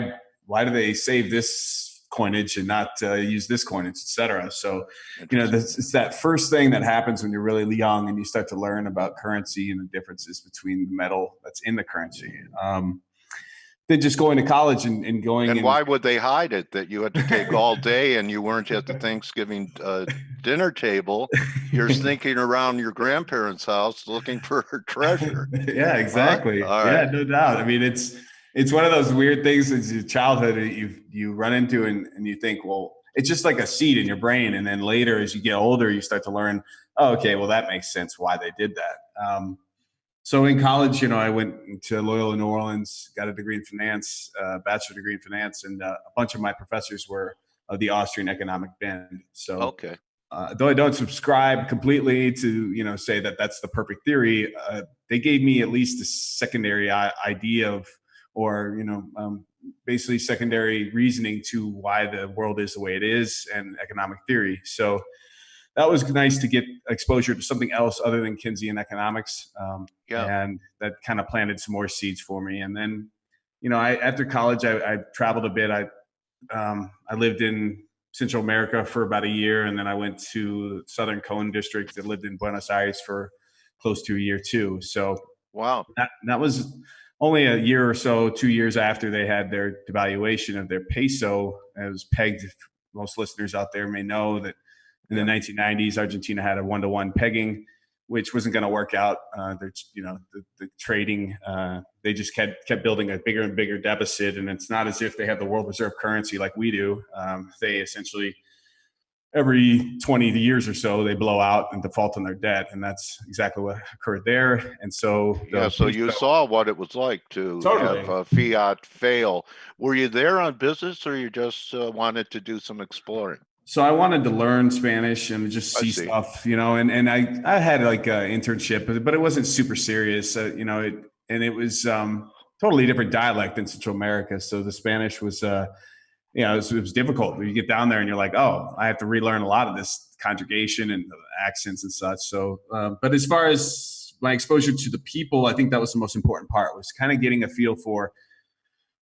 do they save this coinage and not use this coinage, et cetera? So, it's that first thing that happens when you're really young and you start to learn about currency and the differences between the metal that's in the currency. Than just going to college and going. And why would they hide it? That you had to take all day and you weren't at the Thanksgiving dinner table. You're sneaking around your grandparents' house looking for her treasure. Yeah, exactly. Huh? Yeah, no doubt. I mean, it's one of those weird things as your childhood you run into and you think, well, it's just like a seed in your brain. And then later, as you get older, you start to learn, oh, okay, well, that makes sense why they did that. So in college, I went to Loyola New Orleans, got a degree in finance, bachelor degree in finance, and a bunch of my professors were of the Austrian economic bend. So, okay. Though I don't subscribe completely to say that that's the perfect theory, they gave me at least a secondary idea of, or basically secondary reasoning to why the world is the way it is and economic theory. So that was nice to get exposure to something else other than Keynesian economics. And that kind of planted some more seeds for me. And then, after college, I traveled a bit. I lived in Central America for about a year. And then I went to Southern Cone District and lived in Buenos Aires for close to a year too. So wow, that was only a year or so, 2 years after they had their devaluation of their peso. It was pegged. Most listeners out there may know that in the 1990s, Argentina had a 1-to-1 pegging, which wasn't going to work out. The trading, they just kept building a bigger and bigger deficit. And it's not as if they have the world reserve currency like we do. They essentially, every 20 years or so, they blow out and default on their debt. And that's exactly what occurred there. And so, so you saw what it was like to have fiat fail. Were you there on business or you just wanted to do some exploring? So I wanted to learn Spanish and just see stuff, and I had like an internship, but it wasn't super serious, and it was totally different dialect than Central America. So the Spanish was, it was difficult. You get down there and you're like, oh, I have to relearn a lot of this conjugation and accents and such. So, but as far as my exposure to the people, I think that was the most important part, was kind of getting a feel for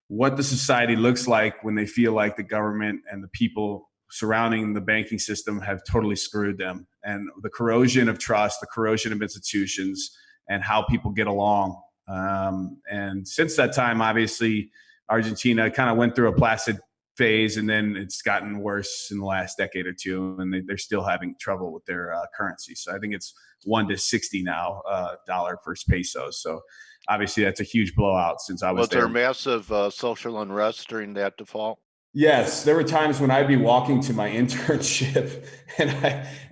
what the society looks like when they feel like the government and the people surrounding the banking system have totally screwed them, and the corrosion of trust, the corrosion of institutions, and how people get along. And since that time, obviously, Argentina kind of went through a placid phase, and then it's gotten worse in the last decade or two, and they're still having trouble with their currency. So I think it's 1-to-60 now, dollar versus peso. So obviously, that's a huge blowout since I was there. Was there massive social unrest during that default? Yes, there were times when I'd be walking to my internship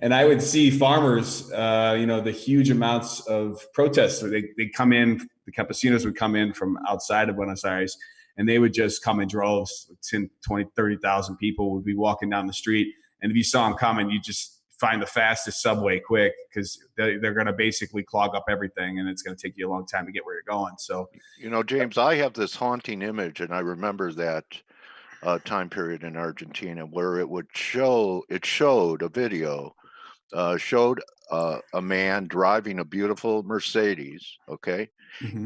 and I would see farmers, the huge amounts of protests. They come in, the campesinos would come in from outside of Buenos Aires, and they would just come in droves. 10, 20, 30,000 people would be walking down the street. And if you saw them coming, you just find the fastest subway quick, because they're going to basically clog up everything, and it's going to take you a long time to get where you're going. So, James, I have this haunting image, and I remember that time period in Argentina where it showed a video, showed a man driving a beautiful Mercedes,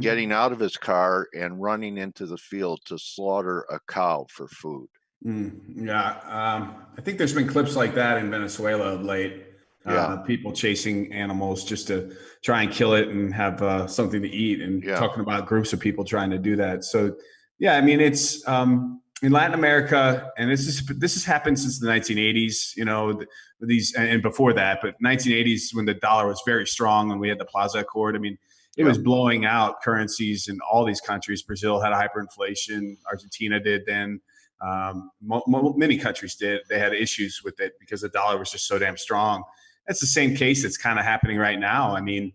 getting out of his car and running into the field to slaughter a cow for food. I think there's been clips like that in Venezuela of late. People chasing animals just to try and kill it and have something to eat, and talking about groups of people trying to do that. So, I mean, it's in Latin America, and this has happened since the 1980s, and before that, but 1980s when the dollar was very strong and we had the Plaza Accord. I mean, it was blowing out currencies in all these countries. Brazil had hyperinflation. Argentina did then. Many countries did. They had issues with it because the dollar was just so damn strong. That's the same case that's kind of happening right now. I mean,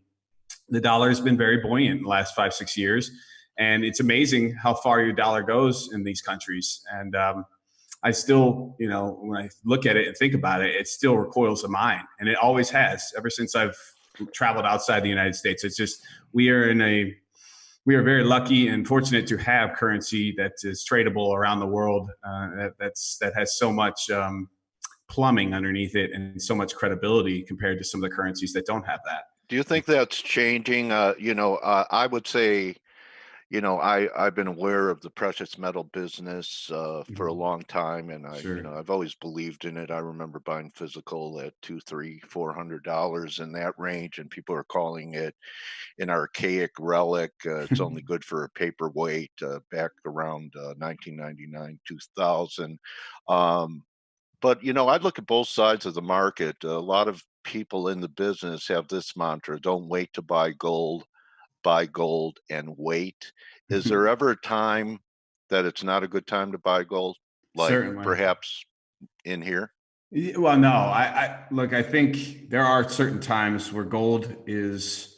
the dollar has been very buoyant in the last 5-6 years. And it's amazing how far your dollar goes in these countries. And I still, when I look at it and think about it, it still recoils in mind. And it always has, ever since I've traveled outside the United States. It's just, we are in a we are very lucky and fortunate to have currency that is tradable around the world. That has so much plumbing underneath it and so much credibility compared to some of the currencies that don't have that. Do you think that's changing? I would say, I've been aware of the precious metal business for a long time, and I've always believed in it. I remember buying physical at $200, $300, $400 in that range, and people are calling it an archaic relic. It's only good for a paperweight back around 1999, 2000. But I look at both sides of the market. A lot of people in the business have this mantra: don't wait to buy gold and wait. Is there ever a time that it's not a good time to buy gold? Like Certainly. Perhaps in here? Well, no, look, I think there are certain times where gold is,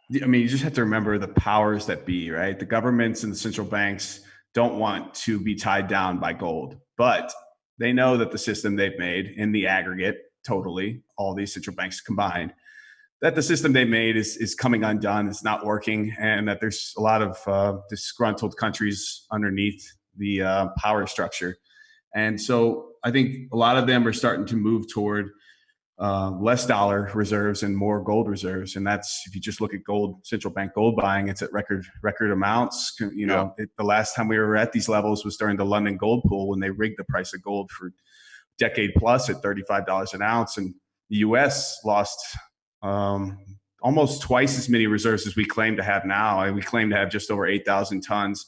you just have to remember the powers that be, right? The governments and the central banks don't want to be tied down by gold, but they know that the system they've made in the aggregate, totally, all these central banks combined, that the system they made is coming undone, it's not working, and that there's a lot of disgruntled countries underneath the power structure. And so I think a lot of them are starting to move toward less dollar reserves and more gold reserves. And that's, if you just look at gold, central bank gold buying, it's at record amounts. The last time we were at these levels was during the London gold pool, when they rigged the price of gold for decade plus at $35 an ounce. And the US lost almost twice as many reserves as we claim to have now. And we claim to have just over 8,000 tons,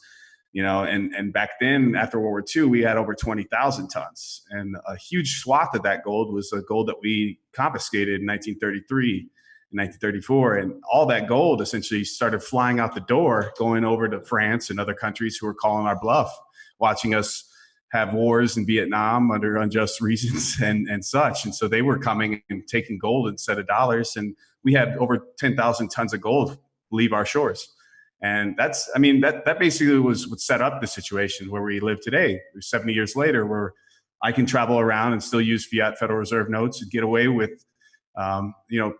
and back then, after World War II, we had over 20,000 tons. And a huge swath of that gold was the gold that we confiscated in 1933 and 1934. And all that gold essentially started flying out the door, going over to France and other countries who were calling our bluff, watching us have wars in Vietnam under unjust reasons and such. And so they were coming and taking gold instead of dollars. And we had over 10,000 tons of gold leave our shores. And that basically was what set up the situation where we live today. 70 years later, where I can travel around and still use fiat Federal Reserve notes and get away with,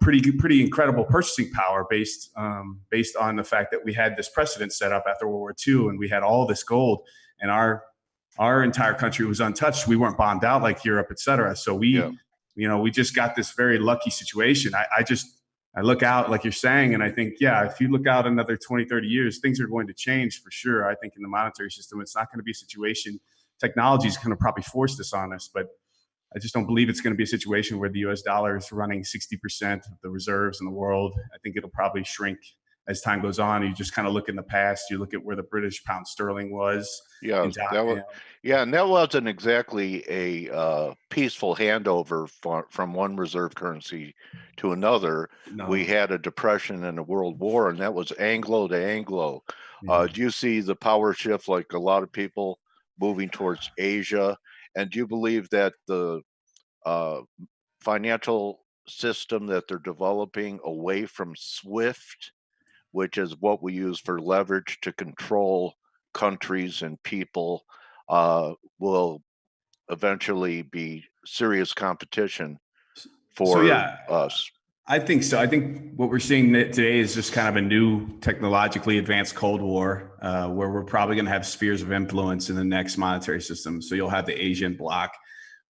pretty incredible purchasing power based on the fact that we had this precedent set up after World War II, and we had all this gold, and our entire country was untouched. We weren't bombed out like Europe, et cetera. So we just got this very lucky situation. I look out, like you're saying, and I think, if you look out another 20, 30 years, things are going to change for sure. I think in the monetary system, it's not going to be a situation. Technology is going to probably force this on us, but I just don't believe it's going to be a situation where the US dollar is running 60% of the reserves in the world. I think it'll probably shrink as time goes on. You just kind of look in the past, you look at where the British pound sterling was. And that wasn't exactly a peaceful handover from one reserve currency to another. No. We had a depression and a world war, and that was Anglo to Anglo. Do you see the power shift, like a lot of people moving towards Asia? And do you believe that the financial system that they're developing away from SWIFT, which is what we use for leverage to control countries and people, will eventually be serious competition for us? I think so. I think what we're seeing today is just kind of a new technologically advanced Cold War, where we're probably going to have spheres of influence in the next monetary system. So you'll have the Asian bloc,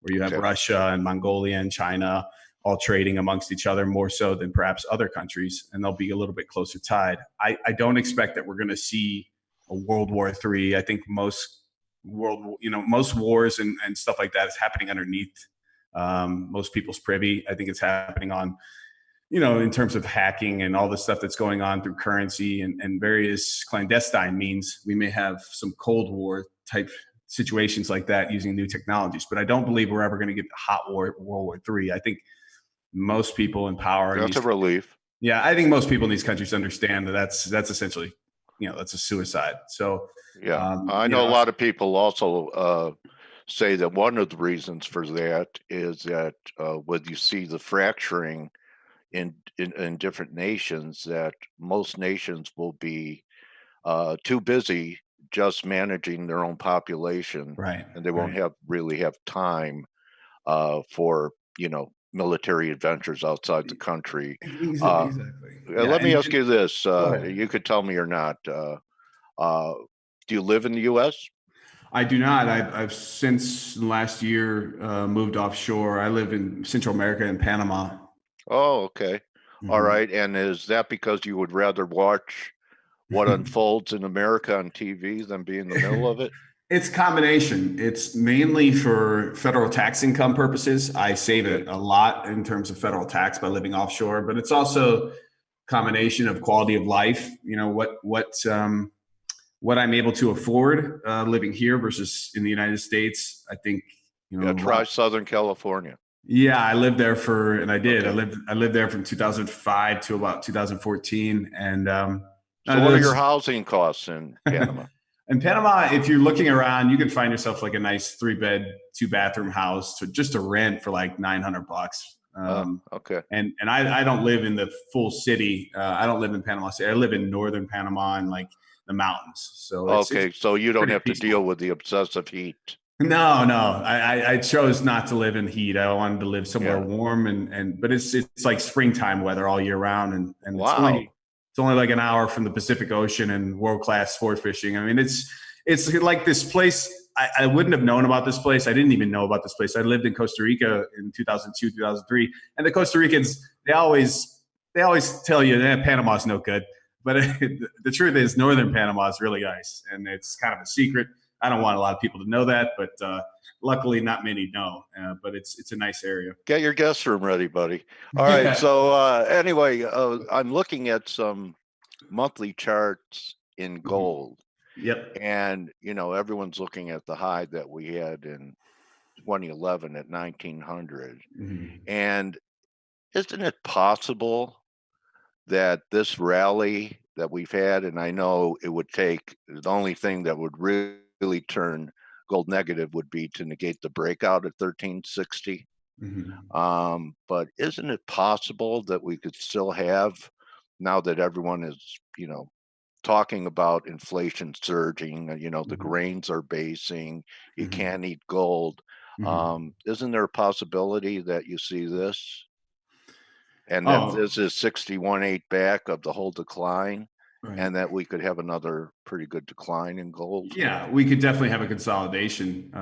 where you have Russia and Mongolia and China all trading amongst each other more so than perhaps other countries, and they'll be a little bit closer tied. I don't expect that we're going to see a World War III. I think most wars and stuff like that is happening underneath most people's privy. I think it's happening on, in terms of hacking and all the stuff that's going on through currency and various clandestine means. We may have some Cold War type situations like that using new technologies, but I don't believe we're ever going to get the hot war, World War III. I think most people in power. That's a relief. Yeah, I think most people in these countries understand that that's essentially, that's a suicide. So I know a lot of people also say that one of the reasons for that is that when you see the fracturing in different nations, that most nations will be too busy just managing their own population, right? And they won't really have time for military adventures outside the country. Exactly. Let me ask you this: you could tell me or not. Do you live in the U.S.? I do not. I've since last year moved offshore. I live in Central America in Panama. Oh, okay. All right. And is that because you would rather watch what unfolds in America on TV than be in the middle of it? It's a combination. It's mainly for federal tax income purposes. I save it a lot in terms of federal tax by living offshore, but it's also a combination of quality of life. You know, what I'm able to afford living here versus in the United States. I think, you know, try Southern California. Yeah, I lived there I did. Okay. I lived there from 2005 to about 2014. And so what are your housing costs in Panama? In Panama, if you're looking around, you can find yourself like a nice 3-bed, 2-bathroom house to rent for like $900. Okay. And I don't live in the full city. I don't live in Panama City. I live in northern Panama and like the mountains. So it's so you don't have peaceful to deal with the obsessive heat. No. I chose not to live in heat. I wanted to live somewhere warm but it's like springtime weather all year round, and wow. It's only like an hour from the Pacific Ocean and world-class sport fishing. I mean, it's like this place. I wouldn't have known about this place. I didn't even know about this place. I lived in Costa Rica in 2002, 2003, and the Costa Ricans, they always tell you that Panama's no good. But the truth is, northern Panama is really nice, and it's kind of a secret. I don't want a lot of people to know that, but luckily, not many know. But it's a nice area. Get your guest room ready, buddy. All right. So anyway, I'm looking at some monthly charts in gold. Yep. And you know, everyone's looking at the high that we had in 2011 at 1900. And isn't it possible that this rally that we've had, and I know it would take, the only thing that would really turn gold negative would be to negate the breakout at 1360. But isn't it possible that we could still have, now that everyone is, you know, talking about inflation surging, you know, the grains are basing, you can't eat gold. Isn't there a possibility that you see this? And that this is 61.8 back of the whole decline, and that we could have another pretty good decline in gold? Yeah, we could definitely have a consolidation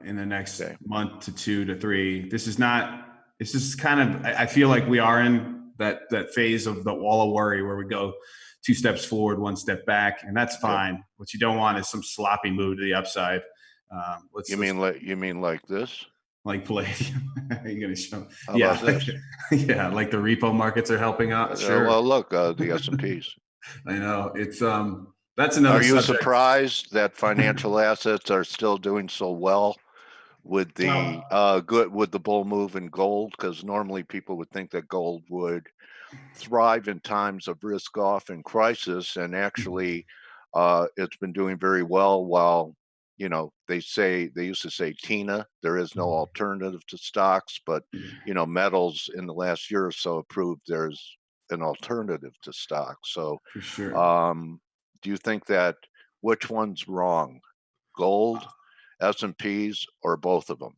in the next month to 2 to 3. This is kind of, I feel like we are in that phase of the wall of worry where we go 2 steps forward, 1 step back, and that's fine. What you don't want is some sloppy move to the upside. You mean like this? Like Palladium? Are you going to show? How about this? Yeah, like the repo markets are helping out. Sure. Well, look, the S&Ps. I know it's that's another. Are you surprised that financial assets are still doing so well with the with the bull move in gold? Because normally people would think that gold would thrive in times of risk off and crisis, and actually, it's been doing very well. While, you know, they used to say Tina, there is no alternative to stocks, but you know, metals in the last year or so have proved there's an alternative to stocks. So for sure. Do you think that, which one's wrong, gold, S&Ps, or both of them?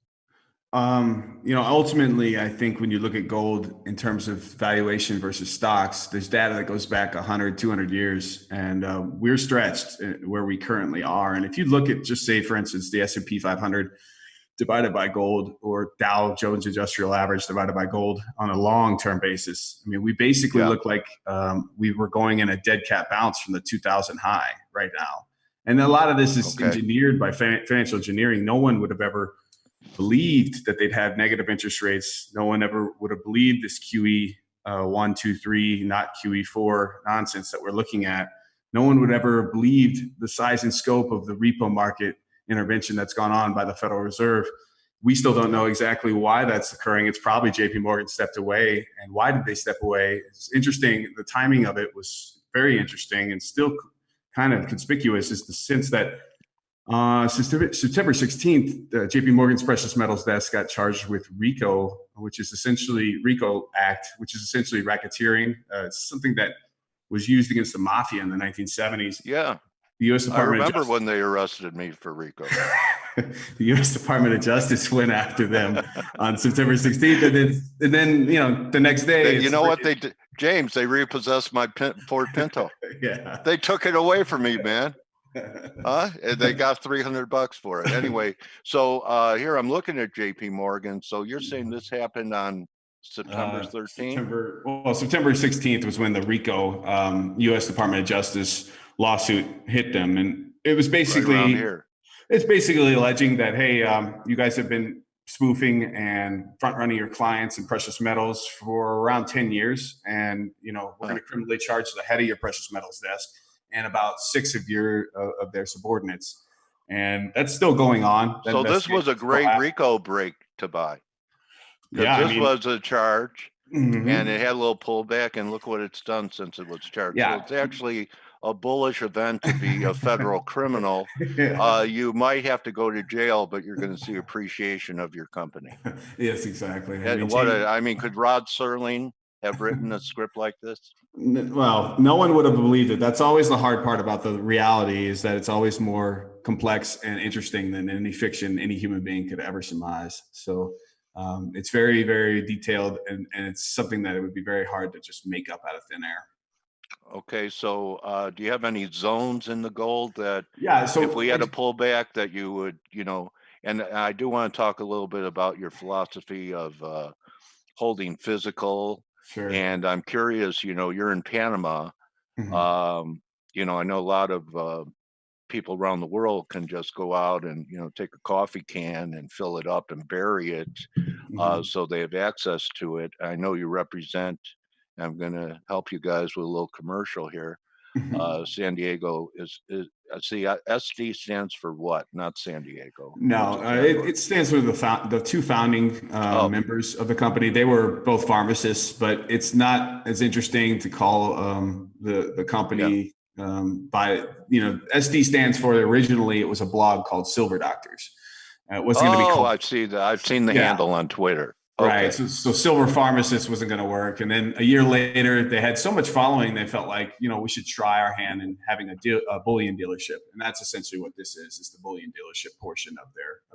You know, ultimately, I think when you look at gold in terms of valuation versus stocks, there's data that goes back 100, 200 years, and we're stretched where we currently are. And if you look at, just say, for instance, the S&P 500 divided by gold, or Dow Jones Industrial Average divided by gold on a long-term basis, I mean, we basically look like we were going in a dead cat bounce from the 2000 high right now. And a lot of this is engineered by financial engineering. No one would have ever believed that they'd have negative interest rates. No one ever would have believed this QE 1, 2, 3, not QE 4 nonsense that we're looking at. No one would ever have believed the size and scope of the repo market intervention that's gone on by the Federal Reserve. We still don't know exactly why that's occurring. It's probably JP Morgan stepped away. And why did they step away? It's interesting. The timing of it was very interesting, and still kind of conspicuous is the sense that September 16th, JP Morgan's precious metals desk got charged with RICO, which is essentially RICO Act, which is essentially racketeering. It's something that was used against the mafia in the 1970s. Yeah. The U.S. Department I remember when they arrested me for RICO. The U.S. Department of Justice went after them on September 16th, and then you know, the next day. You know what they did, James? They repossessed my Ford Pinto. Yeah. They took it away from me, man. And they got $300 for it. Anyway, so here I'm looking at JP Morgan. So you're saying this happened on September 13th? September 16th was when the RICO, U.S. Department of Justice lawsuit hit them. And it was basically, right around here. It's basically alleging that, hey, you guys have been spoofing and front running your clients in precious metals for around 10 years. And, you know, we're going to criminally charge the head of your precious metals desk and about 6 of their subordinates. And that's still going on. So this was a great RICO break to buy. Yeah, this was a charge, and it had a little pullback, and look what it's done since it was charged. Yeah. So it's actually a bullish event to be a federal criminal. You might have to go to jail, but you're going to see appreciation of your company. Yes, exactly. I mean, could Rod Serling have written a script like this? Well, no one would have believed it. That's always the hard part about the reality, is that it's always more complex and interesting than any fiction any human being could ever surmise. So it's very, very detailed, and it's something that it would be very hard to just make up out of thin air. Okay, so do you have any zones in the gold that, so if we had a pullback, that you would, you know, and I do want to talk a little bit about your philosophy of holding physical. Sure. And I'm curious, you know, you're in Panama. You know, I know a lot of people around the world can just go out and, you know, take a coffee can and fill it up and bury it. So they have access to it. I know you represent, I'm going to help you guys with a little commercial here. San Diego is see, SD stands for what? Not San Diego. No, it stands for the two founding members of the company. They were both pharmacists, but it's not as interesting to call the company by, you know, SD stands for, originally it was a blog called Silver Doctors. It wasn't going to be called. I've seen the handle on Twitter. Okay. Right. So Silver Pharmacist wasn't going to work. And then a year later, they had so much following, they felt like, you know, we should try our hand in having a bullion dealership. And that's essentially what this is the bullion dealership portion of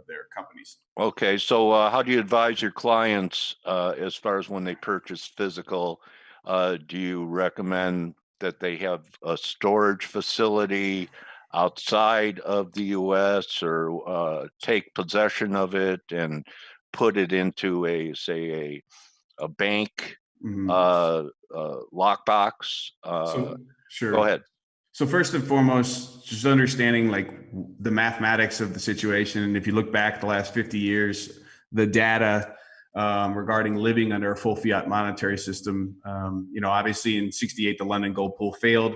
their companies. Okay. So how do you advise your clients as far as when they purchase physical? Do you recommend that they have a storage facility outside of the U.S. or take possession of it and put it into a bank lockbox? Sure. Go ahead. So first and foremost, just understanding like the mathematics of the situation. And if you look back the last 50 years, the data regarding living under a full fiat monetary system, you know, obviously in 68, the London gold pool failed.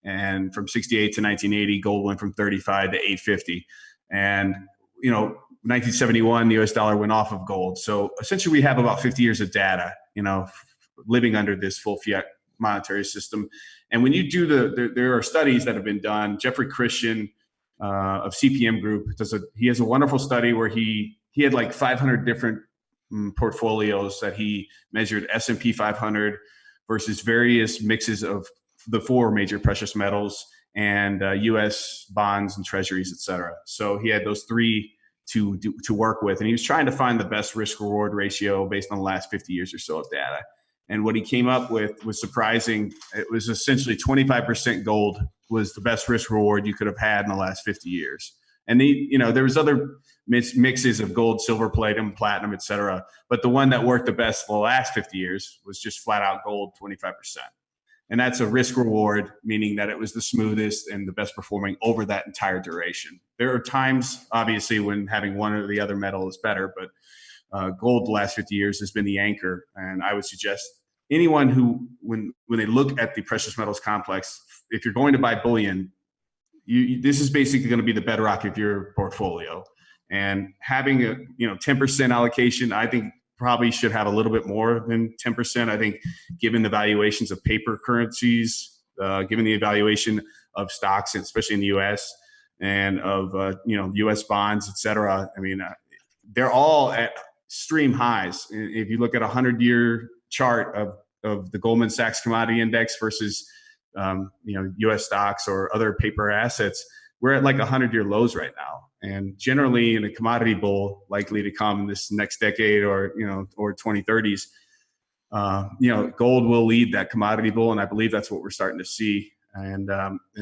And from 68 to 1980, gold went from 35 to 850. And, you know, 1971, the US dollar went off of gold. So essentially we have about 50 years of data, you know, living under this full fiat monetary system. And when you do there are studies that have been done. Jeffrey Christian of CPM Group he has a wonderful study where he had like 500 different portfolios that he measured S&P 500 versus various mixes of the 4 major precious metals and US bonds and treasuries, et cetera. So he had those 3 to work with. And he was trying to find the best risk reward ratio based on the last 50 years or so of data. And what he came up with was surprising. It was essentially 25% gold was the best risk reward you could have had in the last 50 years. And you know, there was other mixes of gold, silver, platinum, et cetera. But the one that worked the best for the last 50 years was just flat out gold, 25%. And that's a risk reward, meaning that it was the smoothest and the best performing over that entire duration. There are times, obviously, when having one or the other metal is better, but gold the last 50 years has been the anchor. And I would suggest anyone who, when they look at the precious metals complex, if you're going to buy bullion, this is basically going to be the bedrock of your portfolio. And having a 10% allocation, I think probably should have a little bit more than 10%. I think given the valuations of paper currencies, given the evaluation of stocks, especially in the US, and of US bonds, et cetera. I mean, they're all at extreme highs. If you look at a 100-year chart of the Goldman Sachs Commodity Index versus US stocks or other paper assets, we're at like 100-year lows right now. And generally in a commodity bull likely to come this next decade or 2030s, gold will lead that commodity bull. And I believe that's what we're starting to see and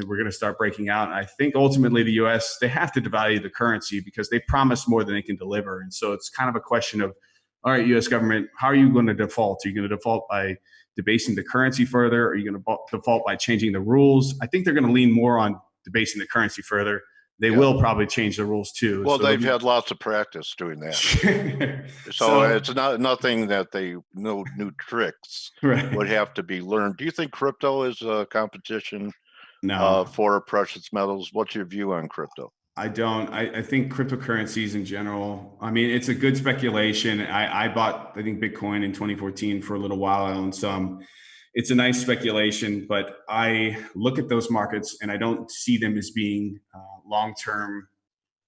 we're going to start breaking out. And I think ultimately the U.S., they have to devalue the currency because they promise more than they can deliver. And so it's kind of a question of, all right, U.S. government, how are you going to default? Are you going to default by debasing the currency further? Or are you going to default by changing the rules? I think they're going to lean more on debasing the currency further. They will probably change the rules too. Well, so they've had lots of practice doing that. so it's nothing that no new tricks would have to be learned. Do you think crypto is a competition for precious metals? What's your view on crypto? I don't. I think cryptocurrencies in general, I mean, it's a good speculation. I bought, I think, Bitcoin in 2014 for a little while. I owned some. It's a nice speculation, but I look at those markets and I don't see them as being long-term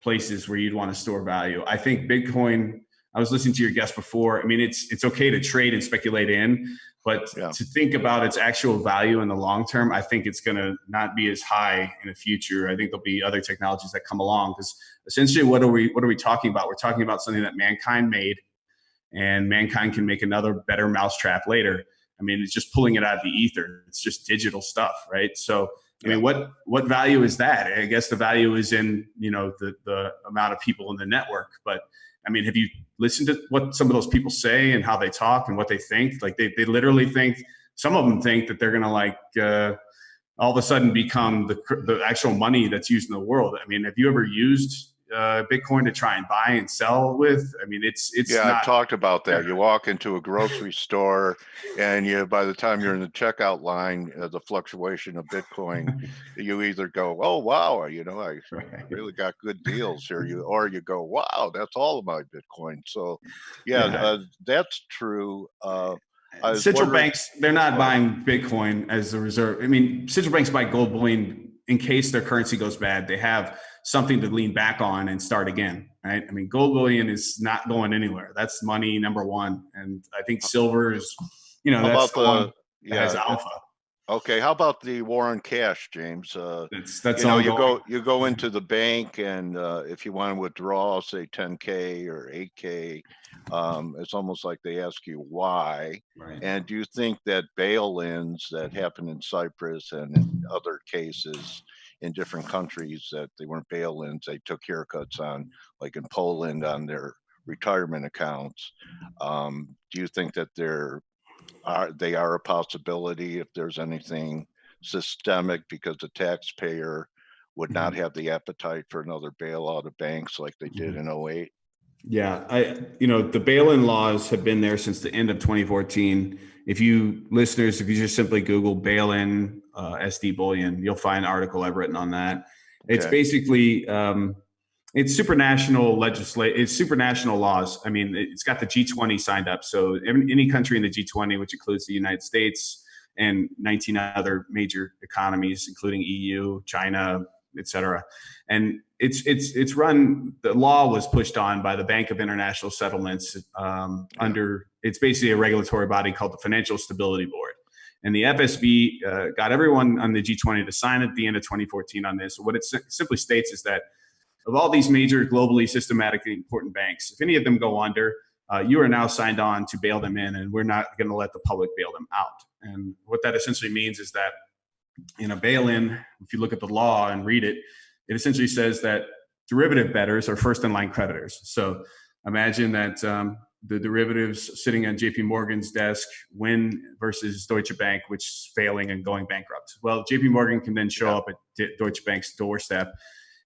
places where you'd want to store value. I think Bitcoin, I was listening to your guest before. I mean, it's okay to trade and speculate in, but to think about its actual value in the long term, I think it's going to not be as high in the future. I think there'll be other technologies that come along, because essentially what are we talking about? We're talking about something that mankind made, and mankind can make another better mousetrap later. I mean, it's just pulling it out of the ether. It's just digital stuff, right? So, I mean, what value is that? I guess the value is in, the amount of people in the network. But I mean, have you listened to what some of those people say and how they talk and what they think? Like they literally think, some of them think that they're going to all of a sudden become the actual money that's used in the world. I mean, have you ever used Bitcoin to try and buy and sell with? I mean, it's I've talked about that. You walk into a grocery store and by the time you're in the checkout line, the fluctuation of Bitcoin, you either go, oh, wow, I really got good deals here. Or you go, wow, that's all of my Bitcoin. So that's true. Central banks, they're not buying Bitcoin as a reserve. I mean, central banks buy gold bullion in case their currency goes bad. They have something to lean back on and start again, right? I mean, gold bullion is not going anywhere. That's money number one. And I think silver is, that's the one that has alpha. Okay, how about the war on cash, James? That's you go into the bank, and if you want to withdraw, say 10K or 8K, it's almost like they ask you why. Right. And do you think that bail-ins that happen in Cyprus and in other cases in different countries, that they weren't bail-ins, they took haircuts on, like in Poland, on their retirement accounts? Do you think that they are a possibility if there's anything systemic, because the taxpayer would not have the appetite for another bailout of banks like they did in 2008? Yeah, the bail-in laws have been there since the end of 2014. If you just simply Google bail-in SD bullion, you'll find an article I've written on that. It's basically it's supranational it's supranational laws. I mean, it's got the G20 signed up. So any country in the G20, which includes the United States and 19 other major economies, including EU, China, et cetera. And it's run, the law was pushed on by the Bank of International Settlements it's basically a regulatory body called the Financial Stability Board. And the FSB got everyone on the G20 to sign at the end of 2014 on this. What it simply states is that of all these major globally systematically important banks, if any of them go under, you are now signed on to bail them in, and we're not going to let the public bail them out. And what that essentially means is that in a bail-in, if you look at the law and read it, it essentially says that derivative bettors are first in line creditors. So imagine that the derivatives sitting on JP Morgan's desk win versus Deutsche Bank, which is failing and going bankrupt. Well, JP Morgan can then show up at Deutsche Bank's doorstep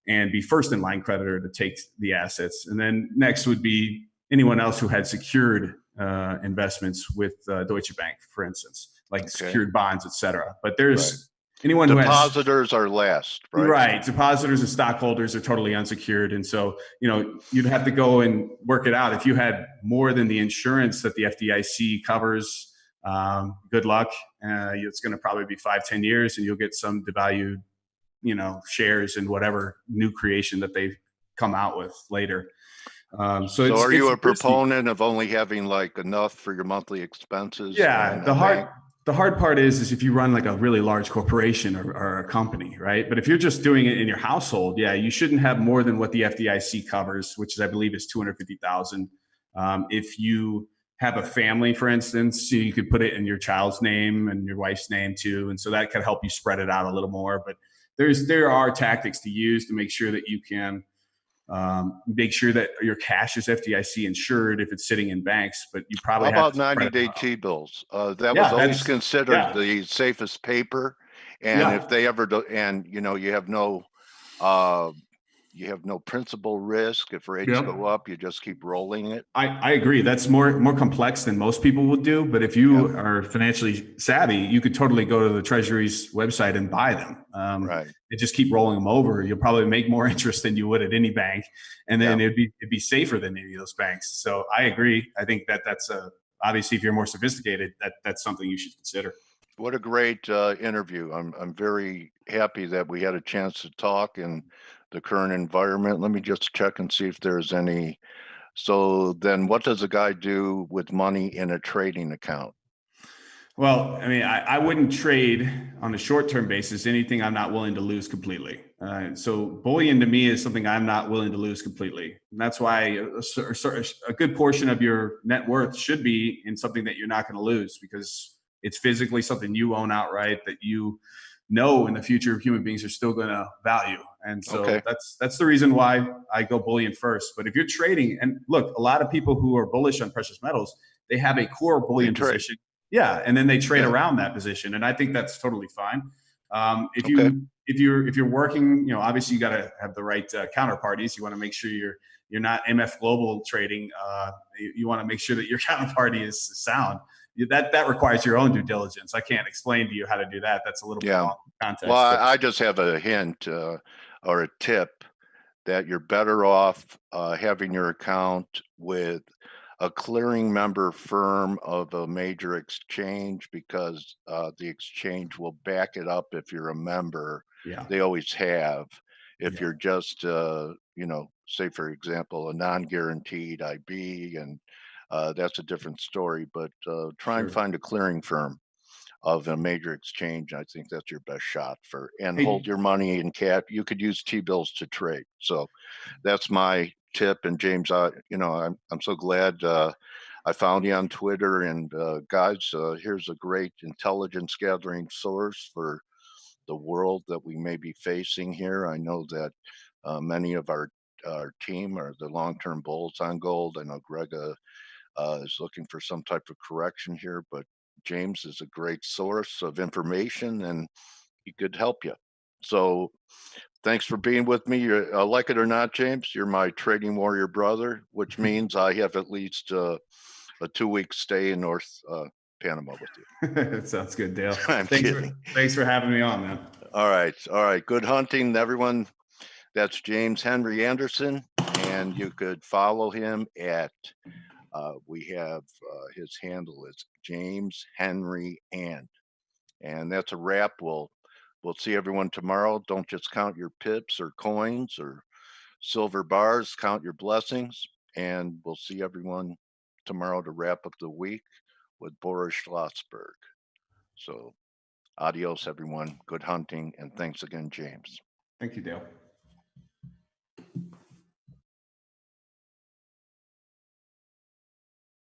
and be first in line creditor to take the assets. And then next would be anyone else who had secured investments with Deutsche Bank, for instance, like secured bonds, et cetera. But there's anyone who depositors are last, right? Right. Depositors and stockholders are totally unsecured. And so, you'd have to go and work it out. If you had more than the insurance that the FDIC covers, good luck. It's going to probably be 5-10 years, and you'll get some devalued, shares in whatever new creation that they come out with later. So are you a proponent of only having like enough for your monthly expenses? Yeah. The hard part is if you run like a really large corporation or a company, right? But if you're just doing it in your household, you shouldn't have more than what the FDIC covers, which is, I believe, is $250,000. If you have a family, for instance, so you could put it in your child's name and your wife's name too. And so that could help you spread it out a little more. But there are tactics to use to make sure that you can make sure that your cash is FDIC insured if it's sitting in banks, but you probably How have about to 90-day T-bills? That Yeah, was always that's- considered yeah. the safest paper. And Yeah. if they ever do, and you have no principal risk. If rates Yep. go up, you just keep rolling it. I agree. That's more complex than most people would do. But if you are financially savvy, you could totally go to the Treasury's website and buy them. Right. And just keep rolling them over. You'll probably make more interest than you would at any bank, and then it'd be safer than any of those banks. So I agree. I think that's obviously if you're more sophisticated, that's something you should consider. What a great interview. I'm very happy that we had a chance to talk in the current environment. Let me just check and see if there's any. So then what does a guy do with money in a trading account? Well, I mean, I wouldn't trade on a short-term basis anything I'm not willing to lose completely. So bullion to me is something I'm not willing to lose completely. And that's why a good portion of your net worth should be in something that you're not going to lose, because it's physically something you own outright that you know in the future human beings are still going to value. And so that's the reason why I go bullion first. But if you're trading, and look, a lot of people who are bullish on precious metals, they have a core bullion position. Yeah, and then they trade around that position, and I think that's totally fine. If you're working, obviously you got to have the right counterparties. You want to make sure you're not MF Global trading. You want to make sure that your counterparty is sound. That requires your own due diligence. I can't explain to you how to do that. That's a little bit long context. Well, I just have a hint or a tip that you're better off having your account with a clearing member firm of a major exchange, because the exchange will back it up if you're a member. They always have. If you're just, say, for example, a non-guaranteed IB, and that's a different story, but try and find a clearing firm of a major exchange. I think that's your best shot and hold your money in cash. You could use T-bills to trade. So that's my tip. And James, I'm so glad I found you on Twitter. And guys, here's a great intelligence gathering source for the world that we may be facing here. I know that many of our team are the long-term bulls on gold. I know Greg is looking for some type of correction here, but James is a great source of information and he could help you. So thanks for being with me. Like it or not, James, you're my trading warrior brother, which means I have at least a 2-week stay in North Panama with you. That sounds good, Dale. Kidding. Thanks for having me on, man. All right. Good hunting, everyone. That's James Henry Anderson, and you could follow him at we have his handle is James Henry and that's a wrap. We'll see everyone tomorrow. Don't just count your pips or coins or silver bars, count your blessings, and we'll see everyone tomorrow to wrap up the week with Boris Schlossberg. So adios, everyone. Good hunting, and thanks again, James. Thank you, Dale.